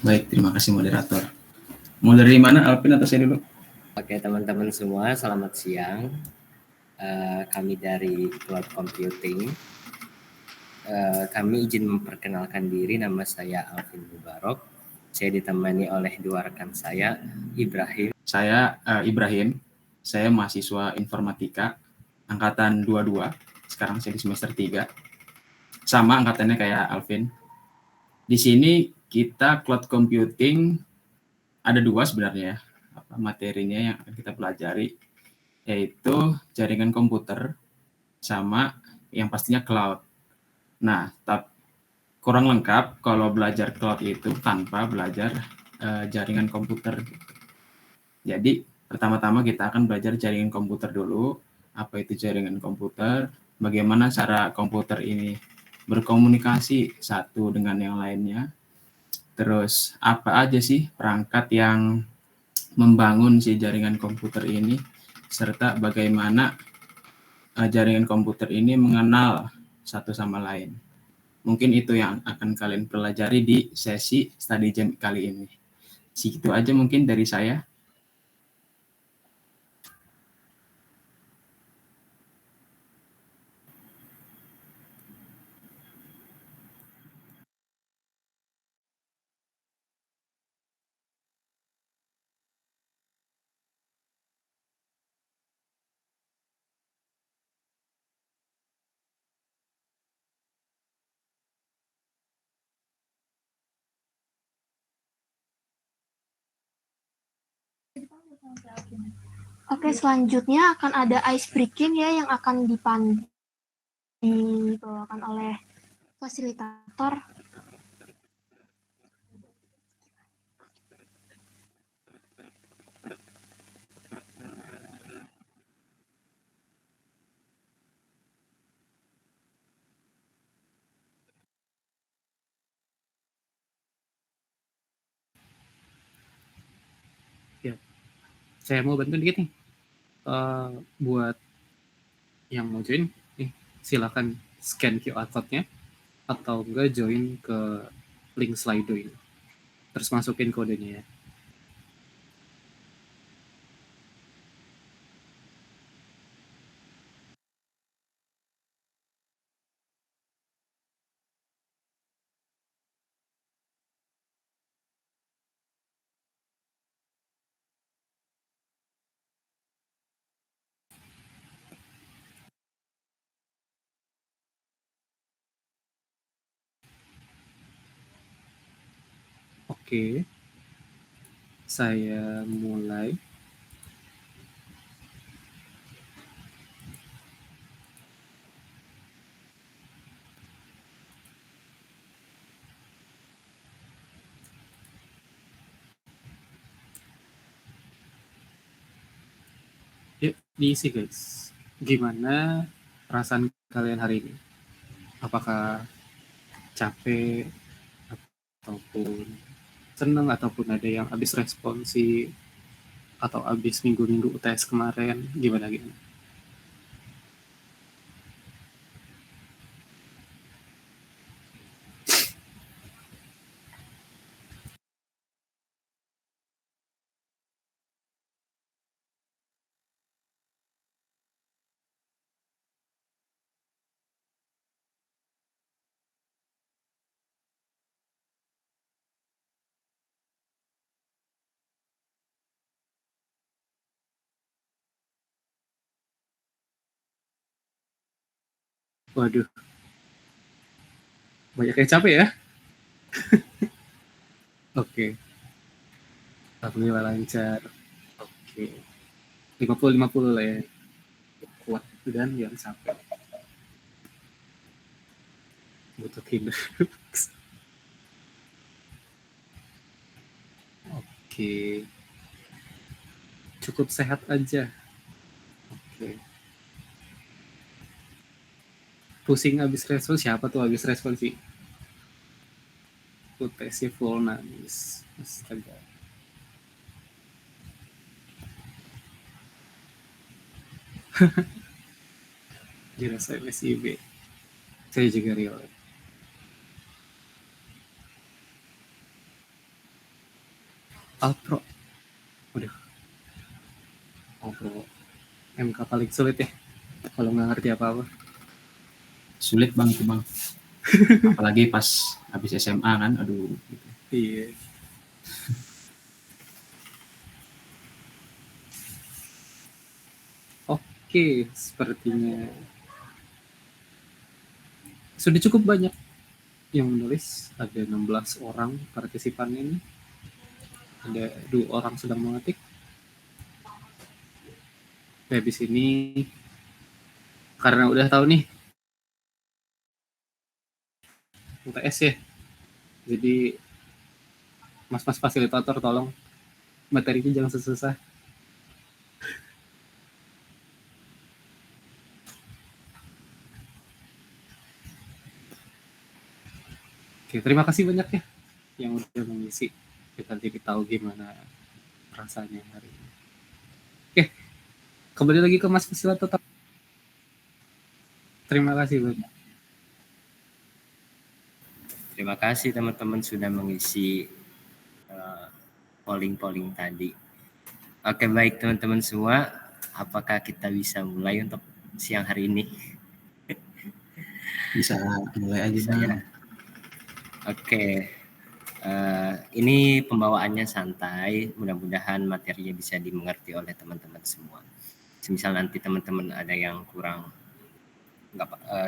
Baik, terima kasih moderator. Mulai dari mana, Alvin atau saya dulu? Oke, teman-teman semua, selamat siang. Kami dari Cloud Computing. Kami izin memperkenalkan diri, nama saya Alvin Mubarok. Saya ditemani oleh dua rekan saya, Ibrahim. Saya Ibrahim, saya mahasiswa informatika, angkatan 22, sekarang saya di semester 3. Sama angkatannya kayak Alvin. Di sini kita cloud computing ada dua sebenarnya materinya yang akan kita pelajari, yaitu jaringan komputer sama yang pastinya cloud. Nah, kurang lengkap kalau belajar cloud itu tanpa belajar jaringan komputer. Jadi pertama-tama kita akan belajar jaringan komputer dulu. Apa itu jaringan komputer? Bagaimana cara komputer ini berkomunikasi satu dengan yang lainnya? Terus apa aja sih perangkat yang membangun si jaringan komputer ini? Serta bagaimana jaringan komputer ini mengenal satu sama lain. Mungkin itu yang akan kalian pelajari di sesi study jam kali ini. Segitu aja mungkin dari saya. Oke, selanjutnya akan ada ice breaking ya yang akan dibawakan oleh fasilitator. Ya, saya mau bantu dikit nih. Buat yang mau join, silakan scan QR code-nya atau enggak join ke link Slido ini. Terus masukin kodenya ya. Oke, saya mulai. Yuk, diisi guys. Gimana perasaan kalian hari ini? Apakah capek ataupun senang ataupun ada yang habis responsi atau habis minggu-minggu UTS kemarin, gimana? Waduh, banyak yang capek ya. Oke, alhamdulillah lancar. Oke, 50-50 lah ya, kuat dan yang capek butuh tidur. Oke, cukup sehat aja. Oke, pusing habis respon, siapa tuh habis respon sih? UTS full nangis, astaga. Dirasa MSIB, saya juga real. Alpro. Udah. Alpro. MK paling sulit ya. Kalau nggak ngerti apa-apa. Sulit bang itu bang. Apalagi pas habis SMA kan, aduh. Gitu. Iya. Oke, sepertinya sudah cukup banyak yang menulis. Ada 16 orang partisipan ini. Ada 2 orang sedang mengetik. Habis ini karena udah tahu nih UTS ya. Jadi mas-mas fasilitator tolong materinya jangan susah. Oke, terima kasih banyak ya yang udah mengisi. Kita jadi tahu gimana rasanya hari ini. Oke, kembali lagi ke Mas fasilitator. Terima kasih banyak. Terima kasih teman-teman sudah mengisi polling tadi. Oke, baik teman-teman semua, apakah kita bisa mulai untuk siang hari ini? Bisa mulai aja Bisa bang. ya. Oke, ini pembawaannya santai, mudah-mudahan materinya bisa dimengerti oleh teman-teman semua. Semisal nanti teman-teman ada yang kurang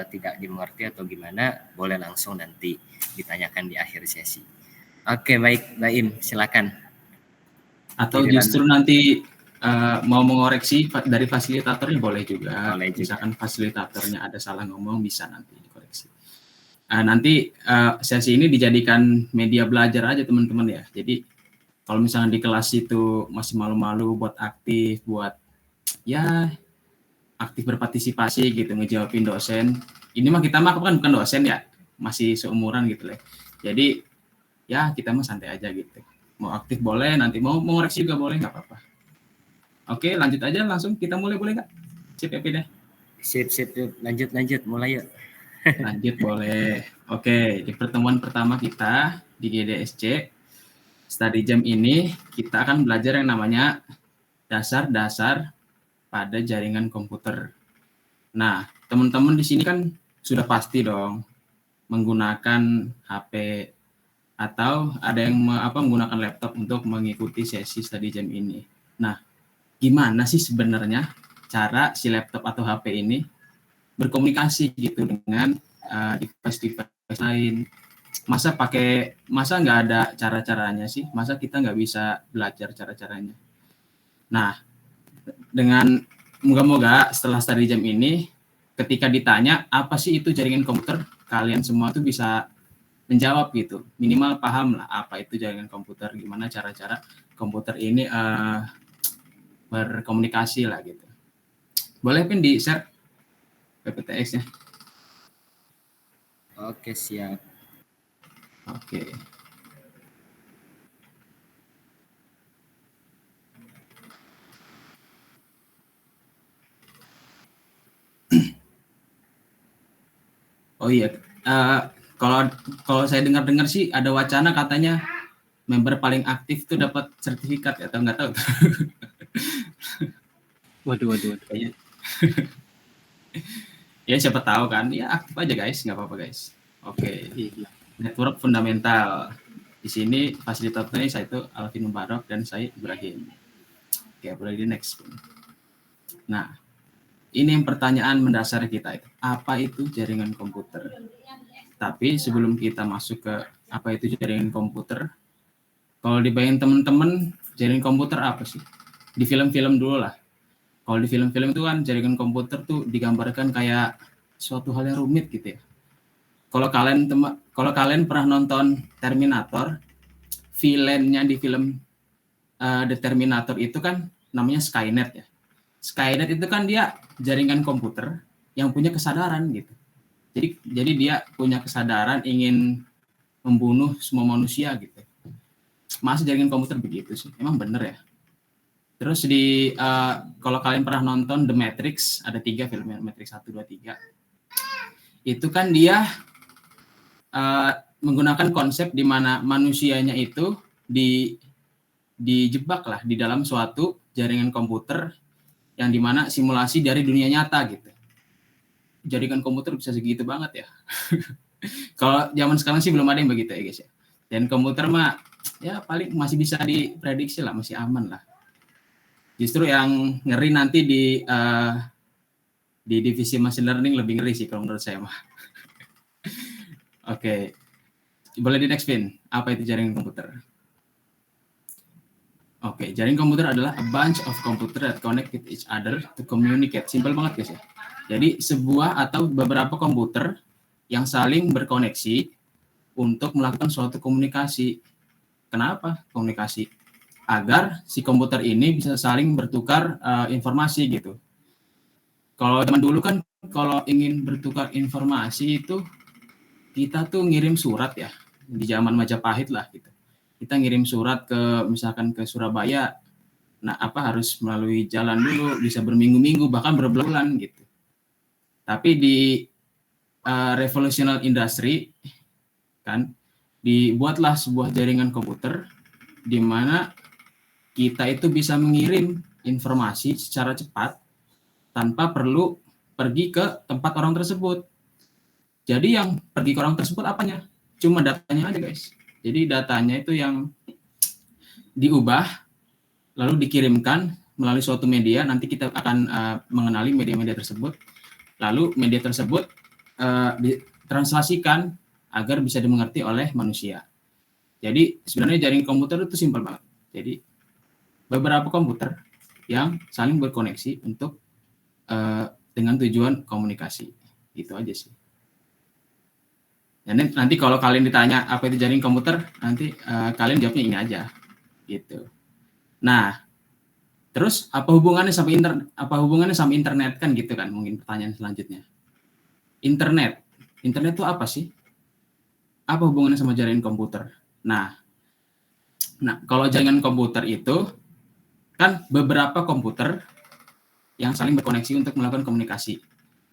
tidak dimengerti atau gimana, boleh langsung nanti ditanyakan di akhir sesi. Oke, baik, Mbak Im, silakan. Atau justru nanti mau mengoreksi dari fasilitatornya boleh juga. Boleh juga. Misalkan fasilitatornya ada salah ngomong, bisa nanti dikoreksi. Nanti sesi ini dijadikan media belajar aja teman-teman ya. Jadi kalau misalnya di kelas itu masih malu-malu buat aktif, buat ya aktif berpartisipasi gitu, ngejawabin dosen. Ini mah kita mah kan bukan dosen ya, masih seumuran gitu lah. Jadi ya kita mah santai aja gitu. Mau aktif boleh, nanti mau mengoreksi juga boleh, nggak apa-apa. Oke, lanjut aja langsung kita mulai boleh nggak? Sip ya Pida? Sip, lanjut, mulai yuk. Lanjut boleh. Oke, di pertemuan pertama kita di GDSC study jam ini kita akan belajar yang namanya dasar-dasar pada jaringan komputer. Nah, teman-teman di sini kan sudah pasti dong menggunakan HP atau ada yang menggunakan laptop untuk mengikuti sesi study jam ini. Nah, gimana sih sebenarnya cara si laptop atau HP ini berkomunikasi gitu dengan device-device lain? Masa nggak ada cara-caranya sih? Masa kita nggak bisa belajar cara-caranya? Nah, dengan moga-moga setelah study jam ini, ketika ditanya apa sih itu jaringan komputer, kalian semua tuh bisa menjawab gitu, minimal paham lah apa itu jaringan komputer, gimana cara-cara komputer ini berkomunikasi lah gitu. Boleh pin di share PPTX-nya. Oke, siap. Oke. Oh iya, kalau saya dengar sih ada wacana katanya member paling aktif tuh dapat sertifikat atau nggak tahu. Waduh. Kayaknya. Ya siapa tahu kan, ya aktif aja guys, nggak apa-apa guys. Oke. Iya. Network fundamental. Di sini fasilitatornya saya itu Alvin Mubarok dan saya Ibrahim. Oke, boleh di next. Nah, ini yang pertanyaan mendasar kita itu. Apa itu jaringan komputer? Tapi sebelum kita masuk ke apa itu jaringan komputer, kalau dibayangin teman-teman, jaringan komputer apa sih? Di film-film dulu lah. Kalau di film-film itu kan jaringan komputer tuh digambarkan kayak suatu hal yang rumit gitu ya. Kalau kalian pernah nonton Terminator, villain-nya di film The Terminator itu kan namanya Skynet ya. Skynet itu kan dia jaringan komputer yang punya kesadaran gitu. Jadi dia punya kesadaran ingin membunuh semua manusia gitu. Masa jaringan komputer begitu sih? Emang bener ya? Terus kalau kalian pernah nonton The Matrix, ada 3 filmnya, Matrix 1, 2, 3. Itu kan dia menggunakan konsep di mana manusianya itu dijebak lah di dalam suatu jaringan komputer yang dimana simulasi dari dunia nyata gitu. Jaringan komputer bisa segitu banget ya. Kalau zaman sekarang sih belum ada yang begitu ya guys ya. Dan komputer mah ya paling masih bisa diprediksi lah, masih aman lah. Justru yang ngeri nanti di divisi machine learning lebih ngeri sih kalau menurut saya mah. Oke. Boleh di next pin. Apa itu jaringan komputer? Oke, jaringan komputer adalah a bunch of computer that connect with each other to communicate. Simpel banget guys ya. Jadi sebuah atau beberapa komputer yang saling berkoneksi untuk melakukan suatu komunikasi. Kenapa komunikasi? Agar si komputer ini bisa saling bertukar informasi gitu. Kalau zaman dulu kan kalau ingin bertukar informasi itu kita tuh ngirim surat ya. Di zaman Majapahit lah gitu. Kita ngirim surat ke misalkan ke Surabaya, nah harus melalui jalan dulu, bisa berminggu-minggu bahkan berbulan gitu. Tapi di revolutionary industry kan dibuatlah sebuah jaringan komputer di mana kita itu bisa mengirim informasi secara cepat tanpa perlu pergi ke tempat orang tersebut. Jadi yang pergi ke orang tersebut apanya? Cuma datanya aja guys. Jadi datanya itu yang diubah, lalu dikirimkan melalui suatu media. Nanti kita akan mengenali media-media tersebut. Lalu media tersebut ditranslasikan agar bisa dimengerti oleh manusia. Jadi sebenarnya jaringan komputer itu simpel banget. Jadi beberapa komputer yang saling berkoneksi untuk dengan tujuan komunikasi. Itu aja sih. Dan nanti kalau kalian ditanya apa itu jaringan komputer, nanti kalian jawabnya ini aja, gitu. Nah, terus apa hubungannya sama internet kan gitu kan? Mungkin pertanyaan selanjutnya. Internet itu apa sih? Apa hubungannya sama jaringan komputer? Nah, kalau jaringan komputer itu kan beberapa komputer yang saling berkoneksi untuk melakukan komunikasi.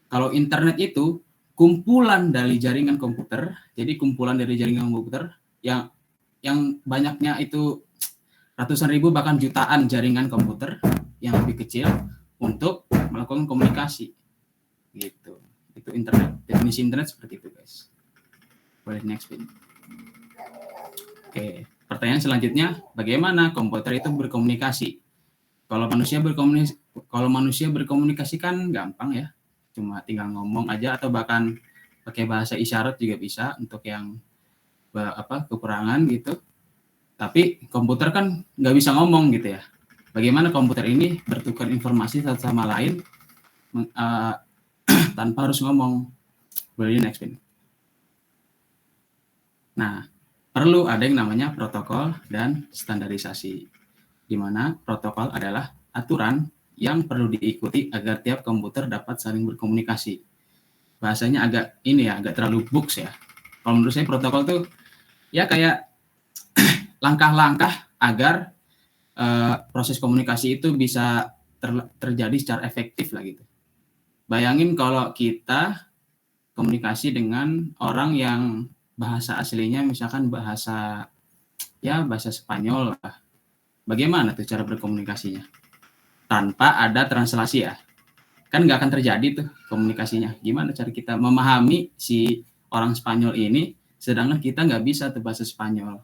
Kalau internet itu kumpulan dari jaringan komputer, jadi kumpulan dari jaringan komputer yang banyaknya itu ratusan ribu bahkan jutaan jaringan komputer yang lebih kecil untuk melakukan komunikasi, gitu. Itu internet. Definisi internet seperti itu guys. Boleh next pin. Oke, pertanyaan selanjutnya, bagaimana komputer itu berkomunikasi? Kalau manusia berkomunikasi kan gampang ya. Cuma tinggal ngomong aja atau bahkan pakai bahasa isyarat juga bisa untuk yang kekurangan gitu. Tapi komputer kan nggak bisa ngomong gitu ya. Bagaimana komputer ini bertukar informasi satu sama lain tanpa harus ngomong? Boleh next pin. Nah, perlu ada yang namanya protokol dan standarisasi, di mana protokol adalah aturan yang perlu diikuti agar tiap komputer dapat saling berkomunikasi. Bahasanya agak terlalu books ya. Kalau menurut saya protokol tuh ya kayak langkah-langkah agar proses komunikasi itu bisa terjadi secara efektif lah gitu. Bayangin kalau kita komunikasi dengan orang yang bahasa aslinya misalkan bahasa Spanyol lah. Bagaimana tuh cara berkomunikasinya? Tanpa ada translasi ya, kan nggak akan terjadi tuh komunikasinya. Gimana cara kita memahami si orang Spanyol ini, sedangkan kita nggak bisa tuh bahasa Spanyol.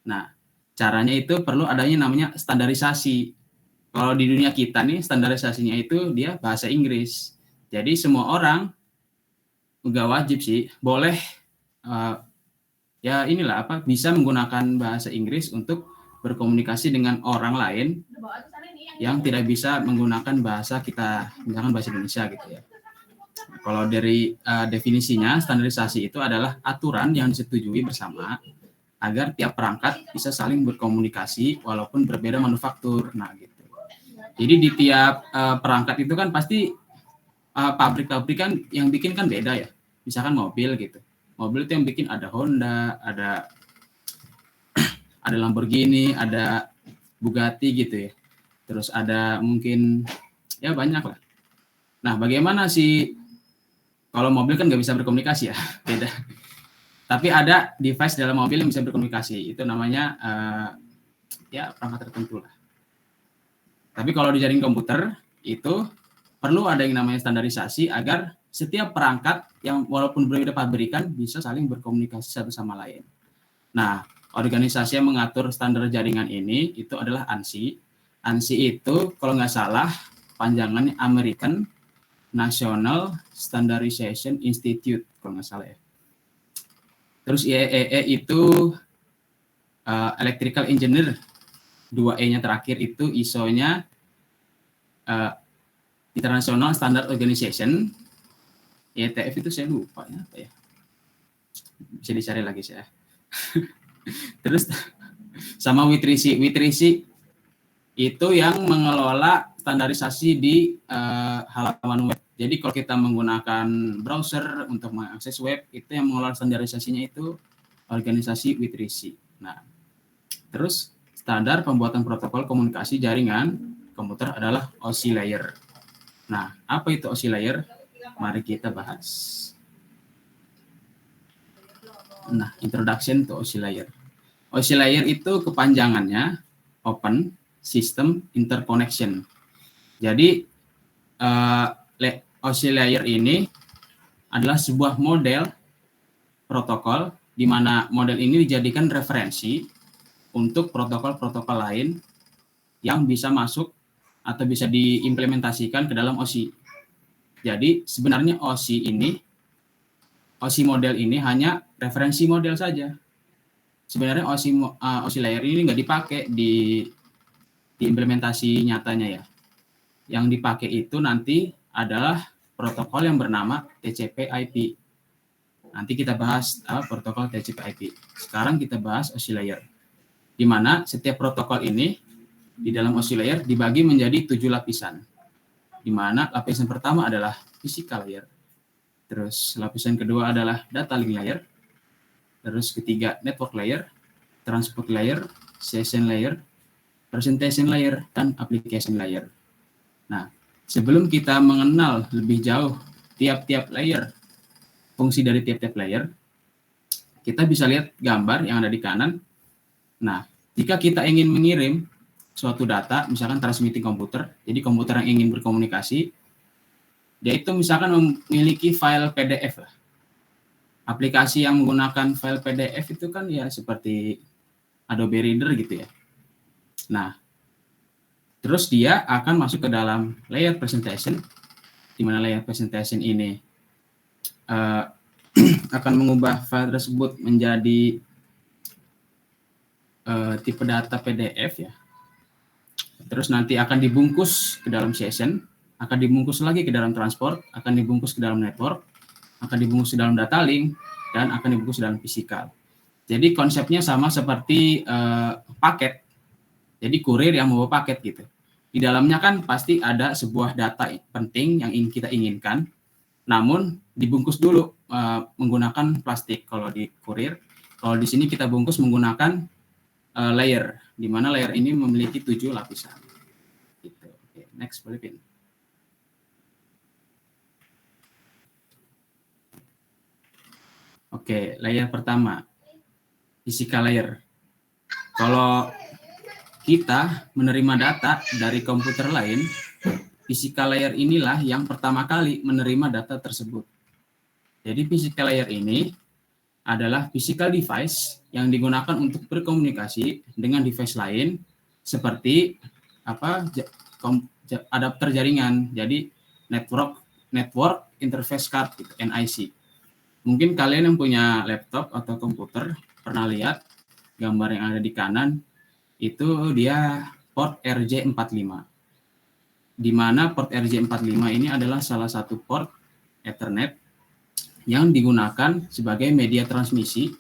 Nah, caranya itu perlu adanya namanya standarisasi. Kalau di dunia kita nih, standarisasinya itu dia bahasa Inggris. Jadi semua orang nggak wajib sih, boleh bisa menggunakan bahasa Inggris untuk berkomunikasi dengan orang lain yang tidak bisa menggunakan bahasa kita, misalkan bahasa Indonesia gitu ya. Kalau dari definisinya, standarisasi itu adalah aturan yang disetujui bersama agar tiap perangkat bisa saling berkomunikasi walaupun berbeda manufaktur. Nah gitu. Jadi di tiap perangkat itu kan pasti pabrik-pabrik kan yang bikin kan beda ya. Misalkan mobil gitu. Mobil itu yang bikin ada Honda, ada Lamborghini, ada Bugatti gitu ya. Terus ada mungkin ya banyak lah. Nah, bagaimana sih kalau mobil kan nggak bisa berkomunikasi ya, beda. Tapi ada device dalam mobil yang bisa berkomunikasi. Itu namanya ya perangkat tertentu lah. Tapi kalau di jaringan komputer itu perlu ada yang namanya standarisasi agar setiap perangkat yang walaupun berbeda pabrikan bisa saling berkomunikasi satu sama lain. Nah, organisasi yang mengatur standar jaringan ini itu adalah ANSI. ANSI itu kalau nggak salah panjangannya American National Standardization Institute kalau nggak salah ya. Terus IEEE itu Electrical Engineer, 2E-nya terakhir itu ISO-nya International Standard Organization. IETF itu saya lupa ya apa ya. Bisa dicari lagi saya. Terus sama WITRISI. WITRISI itu yang mengelola standarisasi di halaman web. Jadi kalau kita menggunakan browser untuk mengakses web, itu yang mengelola standarisasinya itu organisasi WITRISI. Nah, terus standar pembuatan protokol komunikasi jaringan komputer adalah OSI layer. Nah, apa itu OSI layer? Mari kita bahas. Nah, introduction to OSI layer. OSI layer itu kepanjangannya Open System Interconnection. Jadi OSI layer ini adalah sebuah model protokol di mana model ini dijadikan referensi untuk protokol-protokol lain yang bisa masuk atau bisa diimplementasikan ke dalam OSI. Jadi sebenarnya OSI model ini hanya referensi model saja. Sebenarnya OSI layer ini nggak dipakai di implementasi nyatanya ya. Yang dipakai itu nanti adalah protokol yang bernama TCP/IP. Nanti kita bahas protokol TCP/IP. Sekarang kita bahas OSI layer. Di mana setiap protokol ini di dalam OSI layer dibagi menjadi 7 lapisan. Di mana lapisan pertama adalah physical layer. Terus lapisan kedua adalah data link layer. Terus ketiga network layer, transport layer, session layer, presentation layer, dan application layer. Nah, sebelum kita mengenal lebih jauh tiap-tiap layer, fungsi dari tiap-tiap layer, kita bisa lihat gambar yang ada di kanan. Nah, jika kita ingin mengirim suatu data, misalkan transmitting komputer, jadi komputer yang ingin berkomunikasi, dia itu misalkan memiliki file PDF lah. Aplikasi yang menggunakan file PDF itu kan ya seperti Adobe Reader gitu ya. Nah, terus dia akan masuk ke dalam layer presentation, di mana layer presentation ini akan mengubah file tersebut menjadi tipe data PDF ya. Terus nanti akan dibungkus ke dalam session, akan dibungkus lagi ke dalam transport, akan dibungkus ke dalam network, akan dibungkus ke dalam data link, dan akan dibungkus ke dalam physical. Jadi konsepnya sama seperti paket. Jadi kurir yang membawa paket gitu. Di dalamnya kan pasti ada sebuah data penting yang kita inginkan, namun dibungkus dulu menggunakan plastik kalau di kurir. Kalau di sini kita bungkus menggunakan layer, di mana layer ini memiliki 7 lapisan. Gitu. Oke, next boleh Pin. Oke, layer pertama, physical layer. Kalau kita menerima data dari komputer lain, physical layer inilah yang pertama kali menerima data tersebut. Jadi physical layer ini adalah physical device yang digunakan untuk berkomunikasi dengan device lain seperti adapter jaringan. Jadi network interface card gitu, NIC. Mungkin kalian yang punya laptop atau komputer pernah lihat gambar yang ada di kanan itu dia port RJ45. Di mana port RJ45 ini adalah salah satu port Ethernet yang digunakan sebagai media transmisi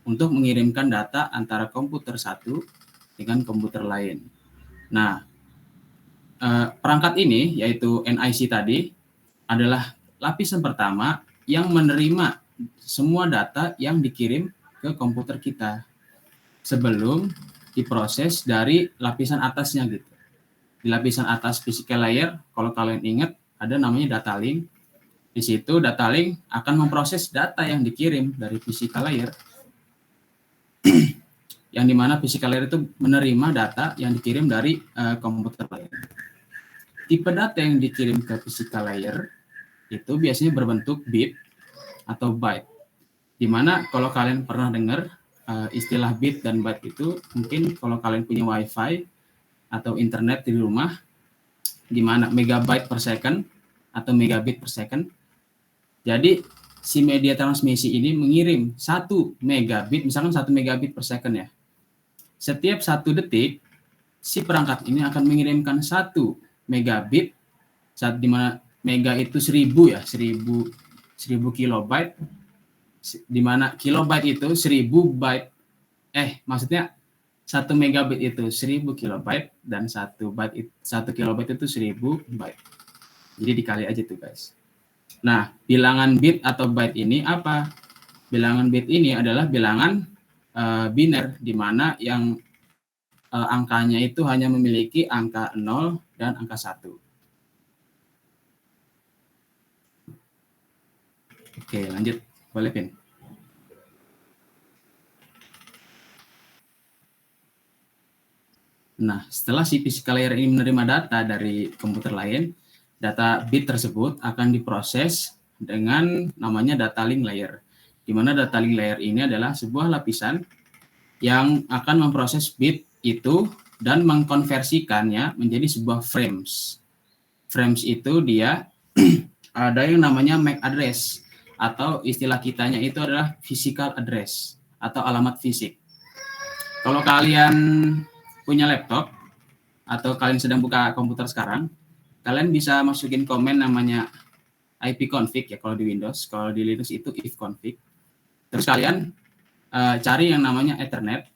untuk mengirimkan data antara komputer satu dengan komputer lain. Nah, perangkat ini yaitu NIC tadi adalah lapisan pertama yang menerima semua data yang dikirim ke komputer kita sebelum diproses dari lapisan atasnya gitu. Di lapisan atas physical layer, kalau kalian ingat ada namanya data link. Di situ data link akan memproses data yang dikirim dari physical layer yang dimana physical layer itu menerima data yang dikirim dari komputer lain. Tipe data yang dikirim ke physical layer itu biasanya berbentuk bit atau byte. Dimana kalau kalian pernah dengar istilah bit dan byte itu, mungkin kalau kalian punya wifi atau internet di rumah, dimana megabyte per second atau megabit per second. Jadi si media transmisi ini mengirim 1 megabit, misalkan 1 megabit per second ya. Setiap 1 detik, si perangkat ini akan mengirimkan 1 megabit, saat dimana mega itu 1000 ya, 1000 kilobyte, dimana kilobyte itu 1000 byte, maksudnya 1 megabit itu 1000 kilobyte dan 1 kilobyte itu 1000 byte. Jadi dikali aja tuh guys. Nah, bilangan bit atau byte ini apa? Bilangan bit ini adalah bilangan biner, di mana yang angkanya itu hanya memiliki angka 0 dan angka 1. Oke, lanjut. Boleh, Pin? Nah, setelah si physical layer ini menerima data dari komputer lain, data bit tersebut akan diproses dengan namanya data link layer. Di mana data link layer ini adalah sebuah lapisan yang akan memproses bit itu dan mengkonversikannya menjadi sebuah frames. Frames itu dia ada yang namanya MAC address, atau istilah kitanya itu adalah physical address atau alamat fisik. Kalau kalian punya laptop atau kalian sedang buka komputer sekarang, kalian bisa masukin komen namanya ipconfig ya kalau di Windows, kalau di Linux itu ifconfig. Terus kalian cari yang namanya Ethernet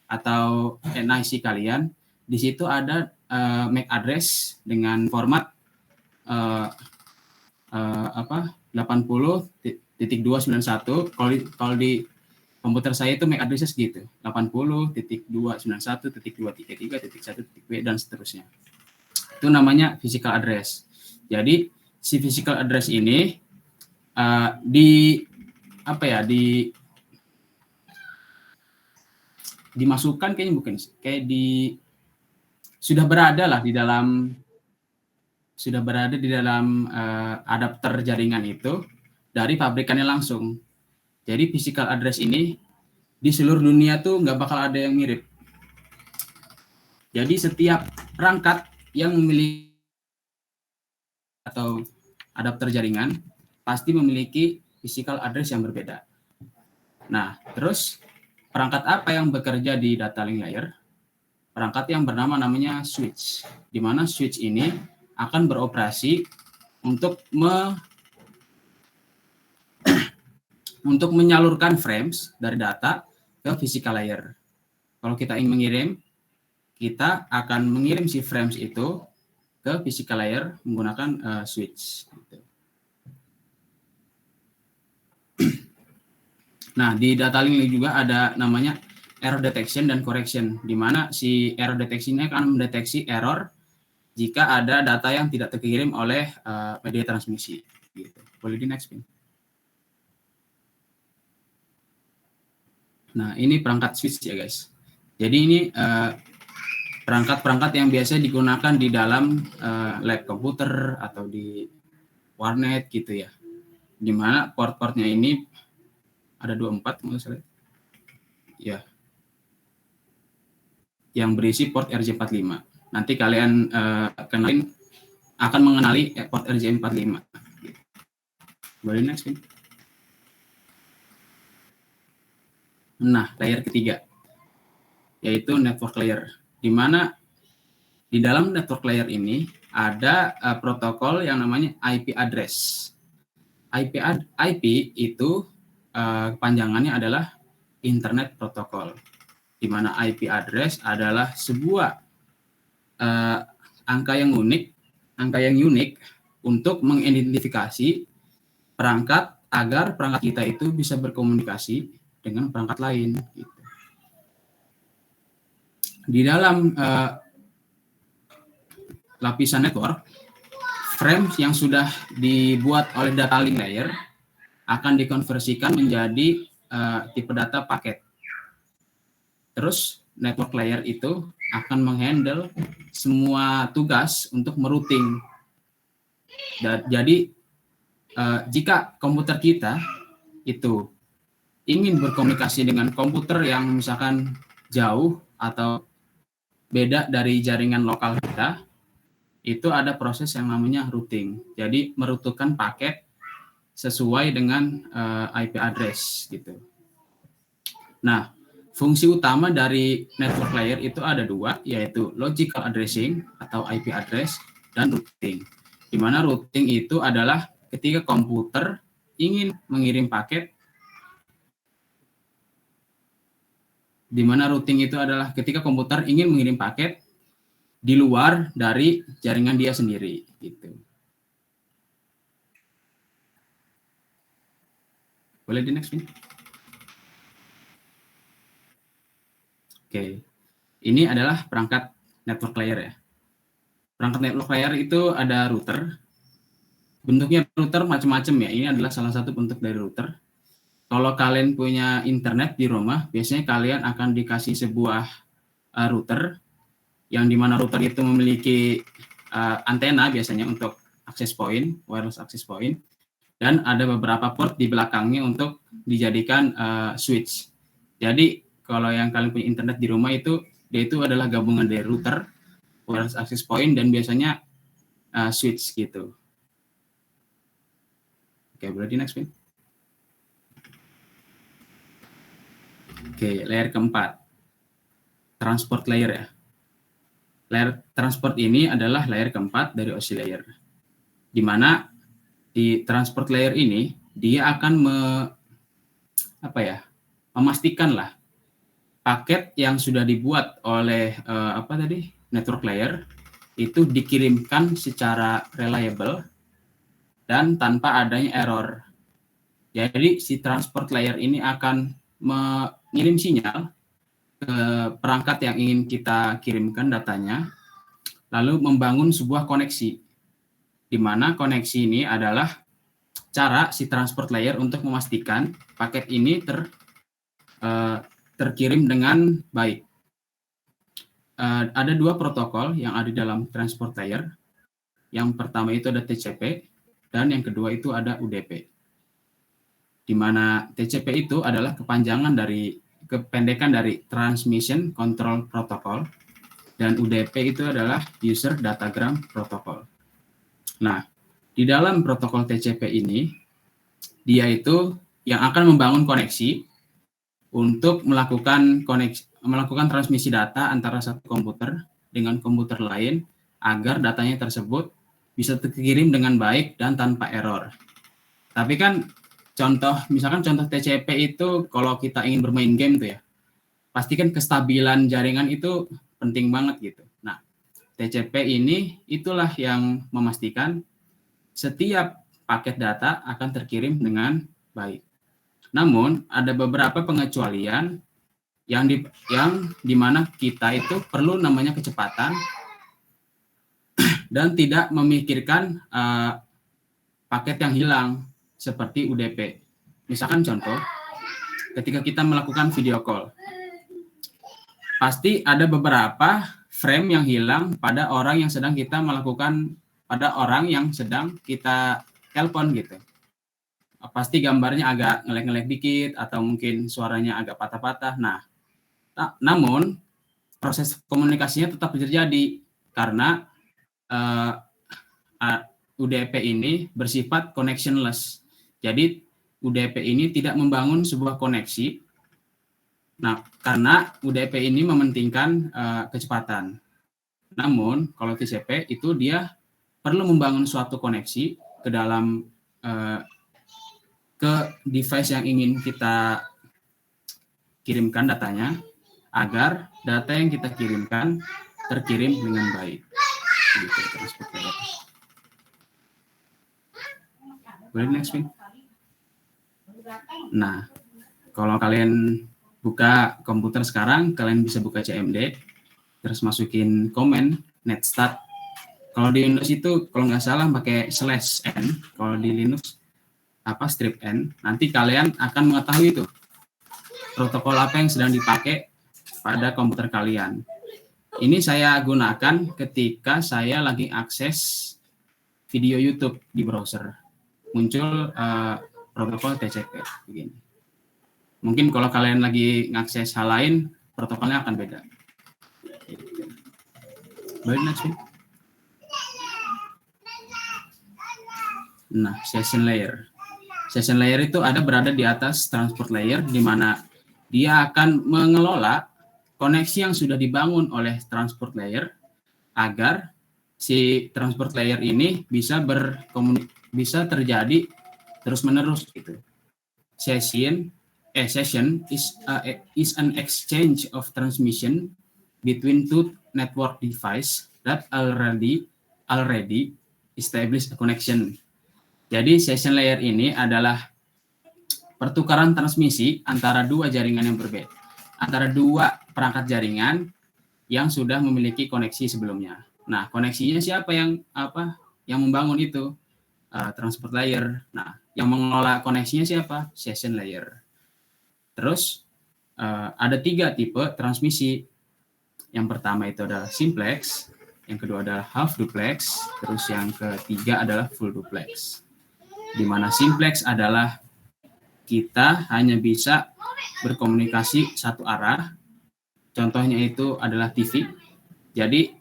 atau NIC kalian. Di situ ada MAC address dengan format 80.291. Kalau di komputer saya itu MAC address gitu, 80.291.233.1.b dan seterusnya. Itu namanya physical address. Jadi si physical address ini dimasukkan kayaknya bukan, kayak sudah berada di dalam adapter jaringan itu dari pabrikannya langsung. Jadi physical address ini di seluruh dunia tuh nggak bakal ada yang mirip. Jadi setiap perangkat yang memiliki atau adapter jaringan pasti memiliki physical address yang berbeda. Nah, terus perangkat apa yang bekerja di data link layer? Perangkat yang namanya switch, di mana switch ini akan beroperasi untuk menyalurkan frames dari data ke physical layer. Kalau kita ingin mengirim, kita akan mengirim si frames itu ke physical layer menggunakan switch. Nah, di data link juga ada namanya error detection dan correction, di mana si error detection-nya akan mendeteksi error jika ada data yang tidak terkirim oleh media transmisi. Gitu. Boleh di next, Pin. Nah, ini perangkat switch ya, guys. Jadi ini perangkat-perangkat yang biasa digunakan di dalam lab komputer atau di warnet gitu ya. Di mana port-portnya ini ada 24 menurut saya. Ya. Yang berisi port RJ45. Nanti kalian akan mengenali port RJ45. Boleh next, Pin. Nah, layer ketiga yaitu network layer, di mana di dalam network layer ini ada protokol yang namanya IP address. IP itu panjangannya adalah Internet Protocol, di mana IP address adalah sebuah angka yang unik untuk mengidentifikasi perangkat agar perangkat kita itu bisa berkomunikasi dengan perangkat lain. Gitu. Di dalam lapisan network, frames yang sudah dibuat oleh data link layer akan dikonversikan menjadi tipe data paket. Terus network layer itu akan menghandle semua tugas untuk merouting. Jadi jika komputer kita itu ingin berkomunikasi dengan komputer yang misalkan jauh atau beda dari jaringan lokal kita, itu ada proses yang namanya routing. Jadi merututkan paket sesuai dengan IP address gitu. Nah, fungsi utama dari network layer itu ada dua, yaitu logical addressing atau IP address dan routing. Di mana routing itu adalah ketika komputer ingin mengirim paket, di mana routing itu adalah ketika komputer ingin mengirim paket di luar dari jaringan dia sendiri gitu. Boleh di next ini? Oke. Ini adalah perangkat network layer ya. Perangkat network layer itu ada router. Bentuknya router macam-macam ya. Ini adalah salah satu bentuk dari router. Kalau kalian punya internet di rumah, biasanya kalian akan dikasih sebuah router, yang dimana router itu memiliki antena biasanya untuk access point, wireless access point, dan ada beberapa port di belakangnya untuk dijadikan switch. Jadi kalau yang kalian punya internet di rumah itu, dia itu adalah gabungan dari router, wireless access point, dan biasanya switch gitu. Oke, berarti next pin. Oke, layer keempat, transport layer ya. Layer transport ini adalah layer keempat dari OSI layer, di mana di transport layer ini dia akan memastikan lah paket yang sudah dibuat oleh network layer itu dikirimkan secara reliable dan tanpa adanya error. Jadi si transport layer ini akan mengirim sinyal ke perangkat yang ingin kita kirimkan datanya, lalu membangun sebuah koneksi, di mana koneksi ini adalah cara si transport layer untuk memastikan paket ini terkirim dengan baik. Ada dua protokol yang ada dalam transport layer. Yang pertama itu ada TCP, dan yang kedua itu ada UDP. Di mana TCP itu adalah kependekan dari Transmission Control Protocol, dan UDP itu adalah User Datagram Protocol. Nah, di dalam protokol TCP ini, dia itu yang akan membangun koneksi untuk melakukan transmisi data antara satu komputer dengan komputer lain agar datanya tersebut bisa terkirim dengan baik dan tanpa error. Tapi kan misalkan contoh TCP itu kalau kita ingin bermain game tuh ya, pasti kan kestabilan jaringan itu penting banget gitu. Nah, TCP ini itulah yang memastikan setiap paket data akan terkirim dengan baik. Namun ada beberapa pengecualian yang di mana kita itu perlu namanya kecepatan dan tidak memikirkan paket yang hilang seperti UDP. Misalkan contoh, ketika kita melakukan video call, pasti ada beberapa frame yang hilang pada orang yang sedang kita telepon gitu. Pasti gambarnya agak ngelek-ngelek dikit atau mungkin suaranya agak patah-patah. Nah, namun proses komunikasinya tetap terjadi karena UDP ini bersifat connectionless. Jadi UDP ini tidak membangun sebuah koneksi. Nah, karena UDP ini mementingkan kecepatan. Namun, kalau TCP itu dia perlu membangun suatu koneksi ke dalam ke device yang ingin kita kirimkan datanya, agar data yang kita kirimkan terkirim dengan baik. Boleh next pin. Nah, kalau kalian buka komputer sekarang, kalian bisa buka CMD, terus masukin komen netstart. Kalau di Windows itu kalau nggak salah pakai /n, kalau di Linux strip n. Nanti kalian akan mengetahui itu protokol apa yang sedang dipakai pada komputer kalian. Ini saya gunakan ketika saya lagi akses video YouTube di browser. Muncul protokol TCP begini. Mungkin kalau kalian lagi ngakses hal lain, protokolnya akan beda. Baik, next. Nah, session layer. Session layer itu berada di atas transport layer, di mana dia akan mengelola koneksi yang sudah dibangun oleh transport layer agar si transport layer ini bisa terjadi terus-menerus gitu. Session is an exchange of transmission between two network device that already establish a connection. Jadi session layer ini adalah pertukaran transmisi antara dua jaringan yang berbeda, antara dua perangkat jaringan yang sudah memiliki koneksi sebelumnya. Nah, koneksinya siapa yang membangun itu? Transport layer. Nah, yang mengelola koneksinya siapa? Session layer. Terus ada 3 tipe transmisi. Yang pertama itu adalah simplex, yang kedua adalah half duplex, terus yang ketiga adalah full duplex. Di mana simplex adalah kita hanya bisa berkomunikasi satu arah. Contohnya itu adalah TV. Jadi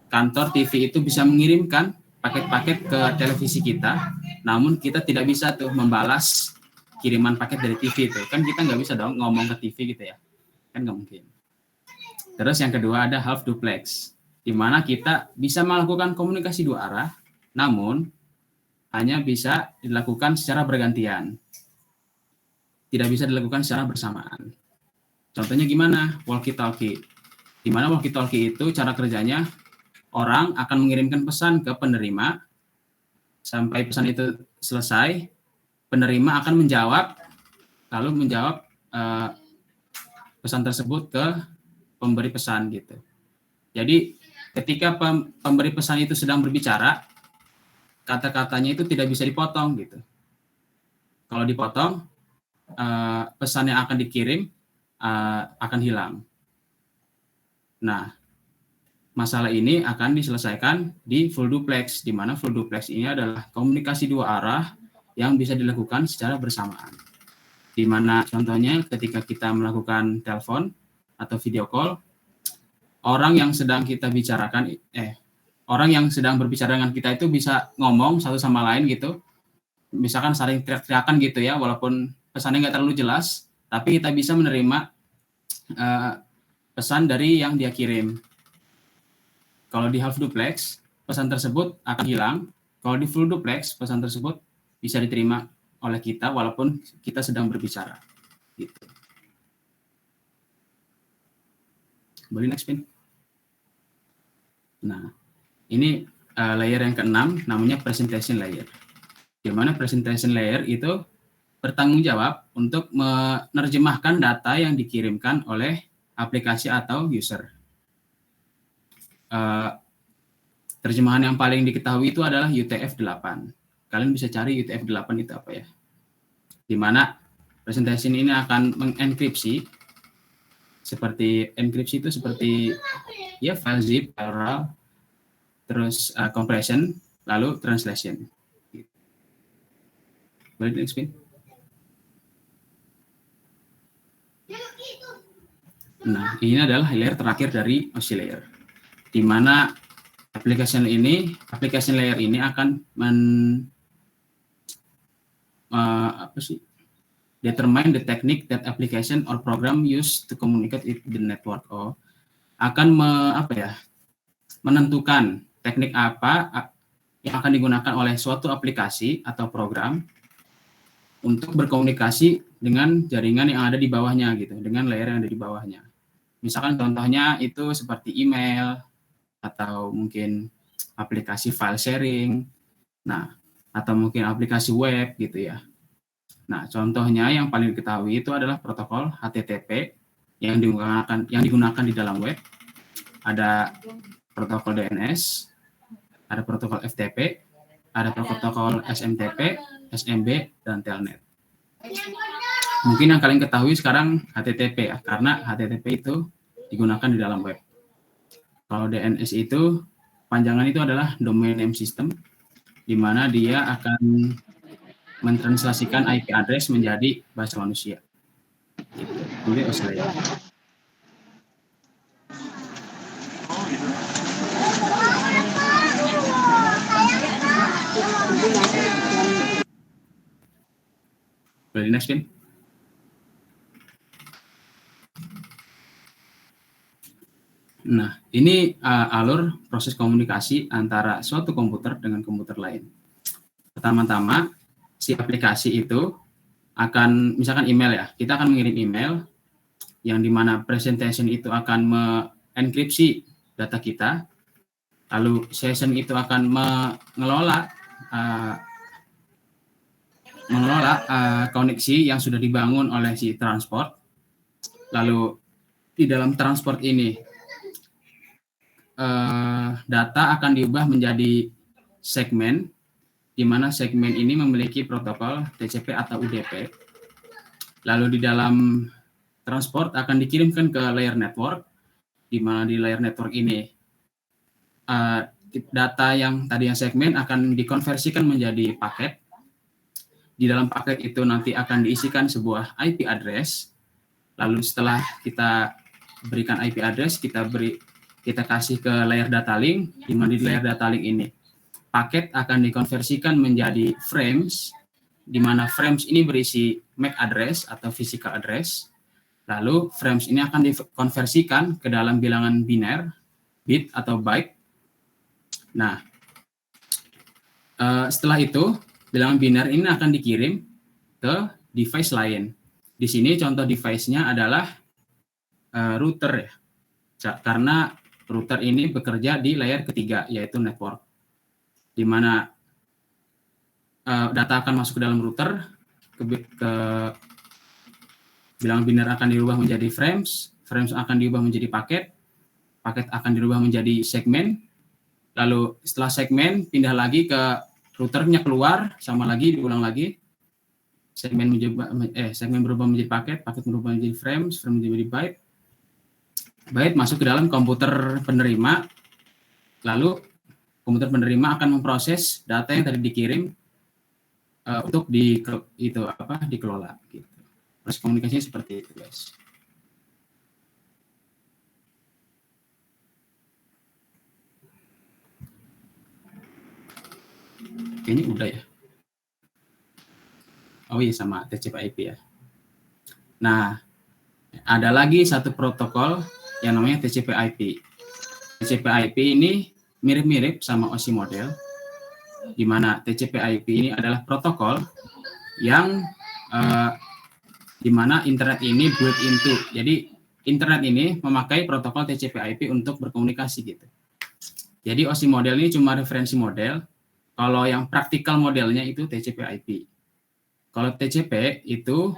kantor TV itu bisa mengirimkan paket-paket ke televisi kita, namun kita tidak bisa tuh membalas kiriman paket dari TV itu. Kan kita nggak bisa dong ngomong ke TV gitu ya. Kan nggak mungkin. Terus yang kedua ada half duplex, di mana kita bisa melakukan komunikasi dua arah, namun hanya bisa dilakukan secara bergantian. Tidak bisa dilakukan secara bersamaan. Contohnya gimana? Walkie-talkie. Di mana walkie-talkie itu cara kerjanya, orang akan mengirimkan pesan ke penerima, sampai pesan itu selesai, penerima akan menjawab, lalu menjawab pesan tersebut ke pemberi pesan gitu. Jadi ketika pemberi pesan itu sedang berbicara, kata-katanya itu tidak bisa dipotong gitu. Kalau dipotong, pesan yang akan dikirim akan hilang. Nah, masalah ini akan diselesaikan di full duplex, di mana full duplex ini adalah komunikasi dua arah yang bisa dilakukan secara bersamaan. Di mana contohnya ketika kita melakukan telepon atau video call, orang yang sedang berbicara dengan kita itu bisa ngomong satu sama lain gitu, misalkan saling teriak-teriakan gitu ya, walaupun pesannya nggak terlalu jelas, tapi kita bisa menerima pesan dari yang dia kirim. Kalau di half duplex, pesan tersebut akan hilang. Kalau di full duplex, pesan tersebut bisa diterima oleh kita walaupun kita sedang berbicara. Gitu. Boleh next pin. Nah, ini layer yang keenam namanya presentation layer. Di mana presentation layer itu bertanggung jawab untuk menerjemahkan data yang dikirimkan oleh aplikasi atau user. Terjemahan yang paling diketahui itu adalah UTF-8. Kalian bisa cari UTF-8 itu apa ya. Di mana presentation ini akan mengenkripsi, seperti enkripsi itu seperti ya file zip, parallel, terus compression, lalu translation. Boleh di-explain? Nah, ini adalah layer terakhir dari OSI layer, di mana application layer ini akan determine the technique that application or program used to communicate with the network. Akan menentukan teknik apa yang akan digunakan oleh suatu aplikasi atau program untuk berkomunikasi dengan jaringan yang ada di bawahnya gitu, dengan layer yang ada di bawahnya. Misalkan contohnya itu seperti email atau mungkin aplikasi file sharing, nah atau mungkin aplikasi web gitu ya. Nah, contohnya yang paling diketahui itu adalah protokol HTTP yang digunakan di dalam web. Ada protokol DNS, ada protokol FTP, ada protokol SMTP, SMB, dan Telnet. Mungkin yang kalian ketahui sekarang HTTP ya, karena HTTP itu digunakan di dalam web. Kalau DNS itu panjangan itu adalah Domain Name System, di mana dia akan mentranslasikan IP address menjadi bahasa manusia. Jadi oscillator. Boleh next, Vin? Nah, ini alur proses komunikasi antara suatu komputer dengan komputer lain. Pertama-tama, si aplikasi itu akan, misalkan email ya, kita akan mengirim email yang dimana presentation itu akan mengenkripsi data kita, lalu session itu akan mengelola koneksi yang sudah dibangun oleh si transport. Lalu di dalam transport ini data akan diubah menjadi segmen, di mana segmen ini memiliki protokol TCP atau UDP. Lalu di dalam transport akan dikirimkan ke layer network, di mana di layer network ini data yang tadinya segmen akan dikonversikan menjadi paket. Di dalam paket itu nanti akan diisikan sebuah IP address. Lalu setelah kita berikan IP address, kita kasih ke layer data link, di mana di layer data link ini paket akan dikonversikan menjadi frames, di mana frames ini berisi MAC address atau physical address. Lalu frames ini akan dikonversikan ke dalam bilangan biner, bit atau byte. Nah, setelah itu bilangan biner ini akan dikirim ke device lain. Di sini contoh device-nya adalah router ya, karena router ini bekerja di layer ketiga, yaitu network, di mana data akan masuk ke dalam router, ke bilangan biner akan dirubah menjadi frames, frames akan diubah menjadi paket, paket akan dirubah menjadi segmen, lalu setelah segmen pindah lagi ke routernya keluar, sama lagi diulang lagi, segmen berubah menjadi paket, paket berubah menjadi frames, frame menjadi byte, byte masuk ke dalam komputer penerima, lalu komputer penerima akan memproses data yang tadi dikirim untuk dikelola. Gitu. Proses komunikasinya seperti itu, guys. Ini udah ya. Oh iya, sama TCP/IP ya. Nah, ada lagi satu protokol yang namanya TCP/IP. TCP/IP ini mirip-mirip sama OSI model, di mana TCP/IP ini adalah protokol yang di mana internet ini built into. Jadi internet ini memakai protokol TCP/IP untuk berkomunikasi gitu. Jadi OSI model ini cuma referensi model. Kalau yang praktikal modelnya itu TCP/IP. Kalau TCP itu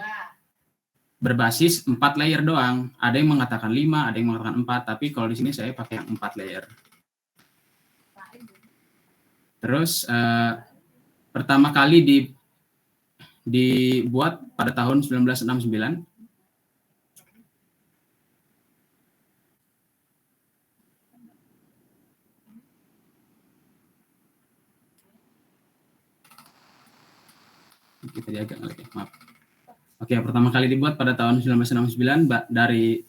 berbasis 4 layer doang. Ada yang mengatakan 5, ada yang mengatakan 4, tapi kalau di sini saya pakai yang 4 layer. Terus pertama kali dibuat pada tahun 1969. Kita jaga lagi, maaf. Oke, pertama kali dibuat pada tahun 1969 dari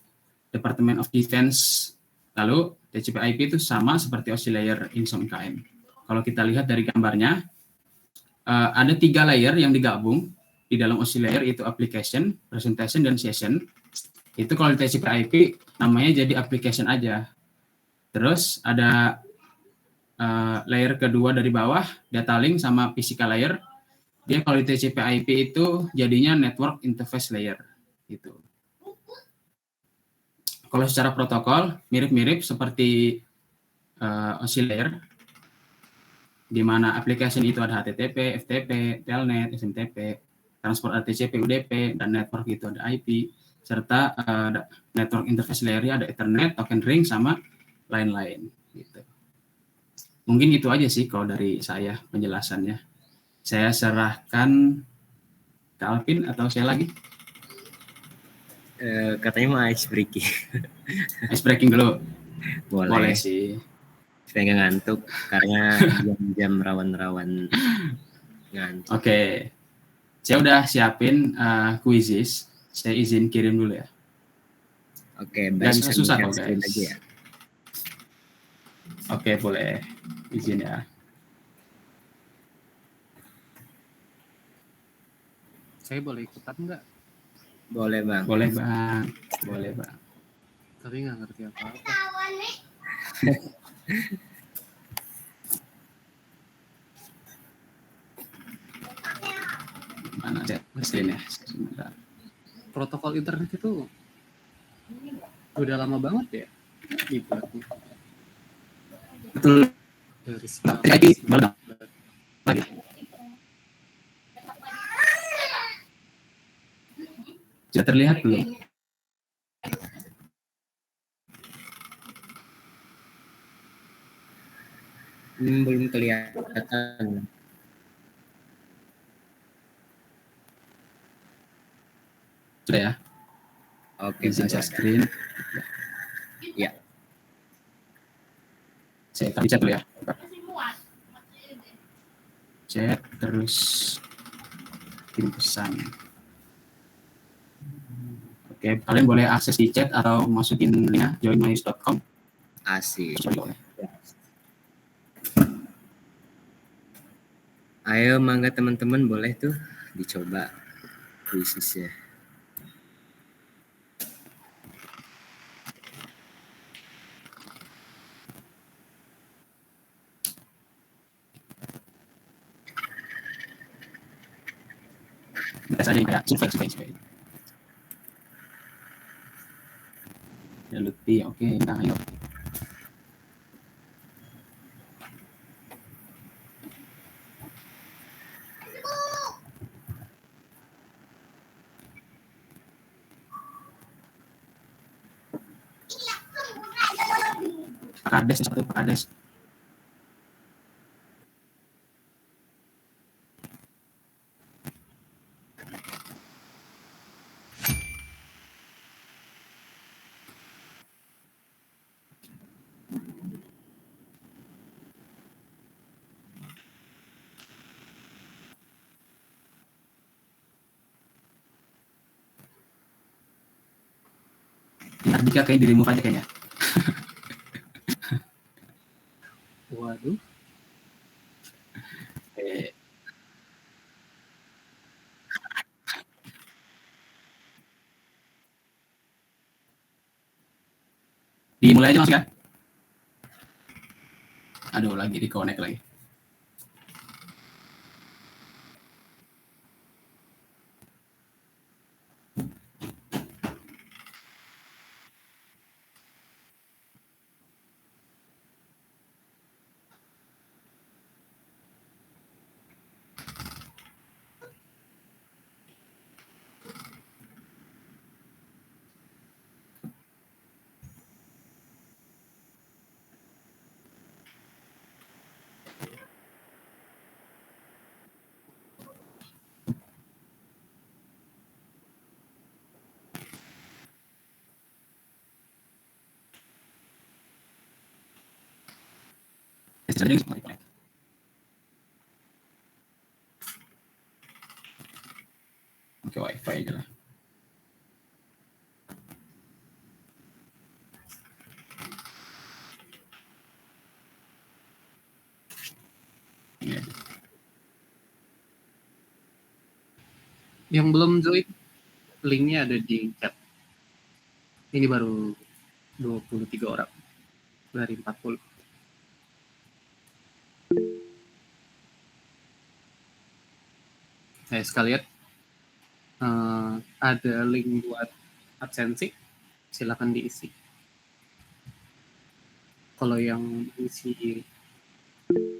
Department of Defense. Lalu TCP/IP itu sama seperti OSI layer INSOM KM. Kalau kita lihat dari gambarnya, ada 3 layer yang digabung di dalam OSI layer, itu application, presentation, dan session. Itu kalau di TCP/IP namanya jadi application aja. Terus ada layer kedua dari bawah, data link sama physical layer. Dia kalau di TCP/IP itu jadinya network interface layer gitu. Kalau secara protokol mirip-mirip seperti OSI layer, di mana application itu ada HTTP, FTP, Telnet, SMTP, transport ada TCP, UDP, dan network itu ada IP, serta network interface layer-nya ada Ethernet, token ring, sama lain-lain gitu. Mungkin itu aja sih kalau dari saya penjelasannya. Saya serahkan ke Alvin atau saya lagi? Katanya mau ice breaking. Ice breaking dulu. Boleh Boleh. sih. Supaya nggak ngantuk karena jam-jam rawan-rawan ngantuk. Oke. Saya udah siapin quizzes. Saya izin kirim dulu ya. Oke, Nggak baik, bisa susah-susah di-share kok screen guys. aja ya. Oke, boleh. Izin ya. Saya boleh ikutan nggak? Boleh, Bang. Boleh bang. Boleh bang. Tapi nggak ngerti apa-apa. Mana saya screen ya. Sebentar. Protokol internet itu udah lama banget ya dibuatnya. Betul. Dari IP baru lagi. Sudah terlihat belum? Belum kelihatan. Sudah ya. Oke, Izin Bang. share screen. Ya. Saya tapi chat dulu ya. Chat terus kirim pesan. Oke, kalian boleh akses di chat atau masukin linknya joinmyus.com. Asik. Boleh. Ayo, mangga teman-teman boleh tuh dicoba khususnya. Biasa aja yang kayak survei. Ya Lutfi, oke, nah ayo. Pak Kades satu, Pak Kades. Ya, Dika kayak di remove aja kayaknya. Waduh, Eh, dimulai aja mas ya. Aduh, lagi di connect lagi. Jadi semua di-connect. Oke, wifi aja lah. Ini aja. yang belum join linknya ada di chat. Ini baru 23 orang dari 40. Nah, sekalian ada link buat absensi, silakan diisi. Kalau yang isi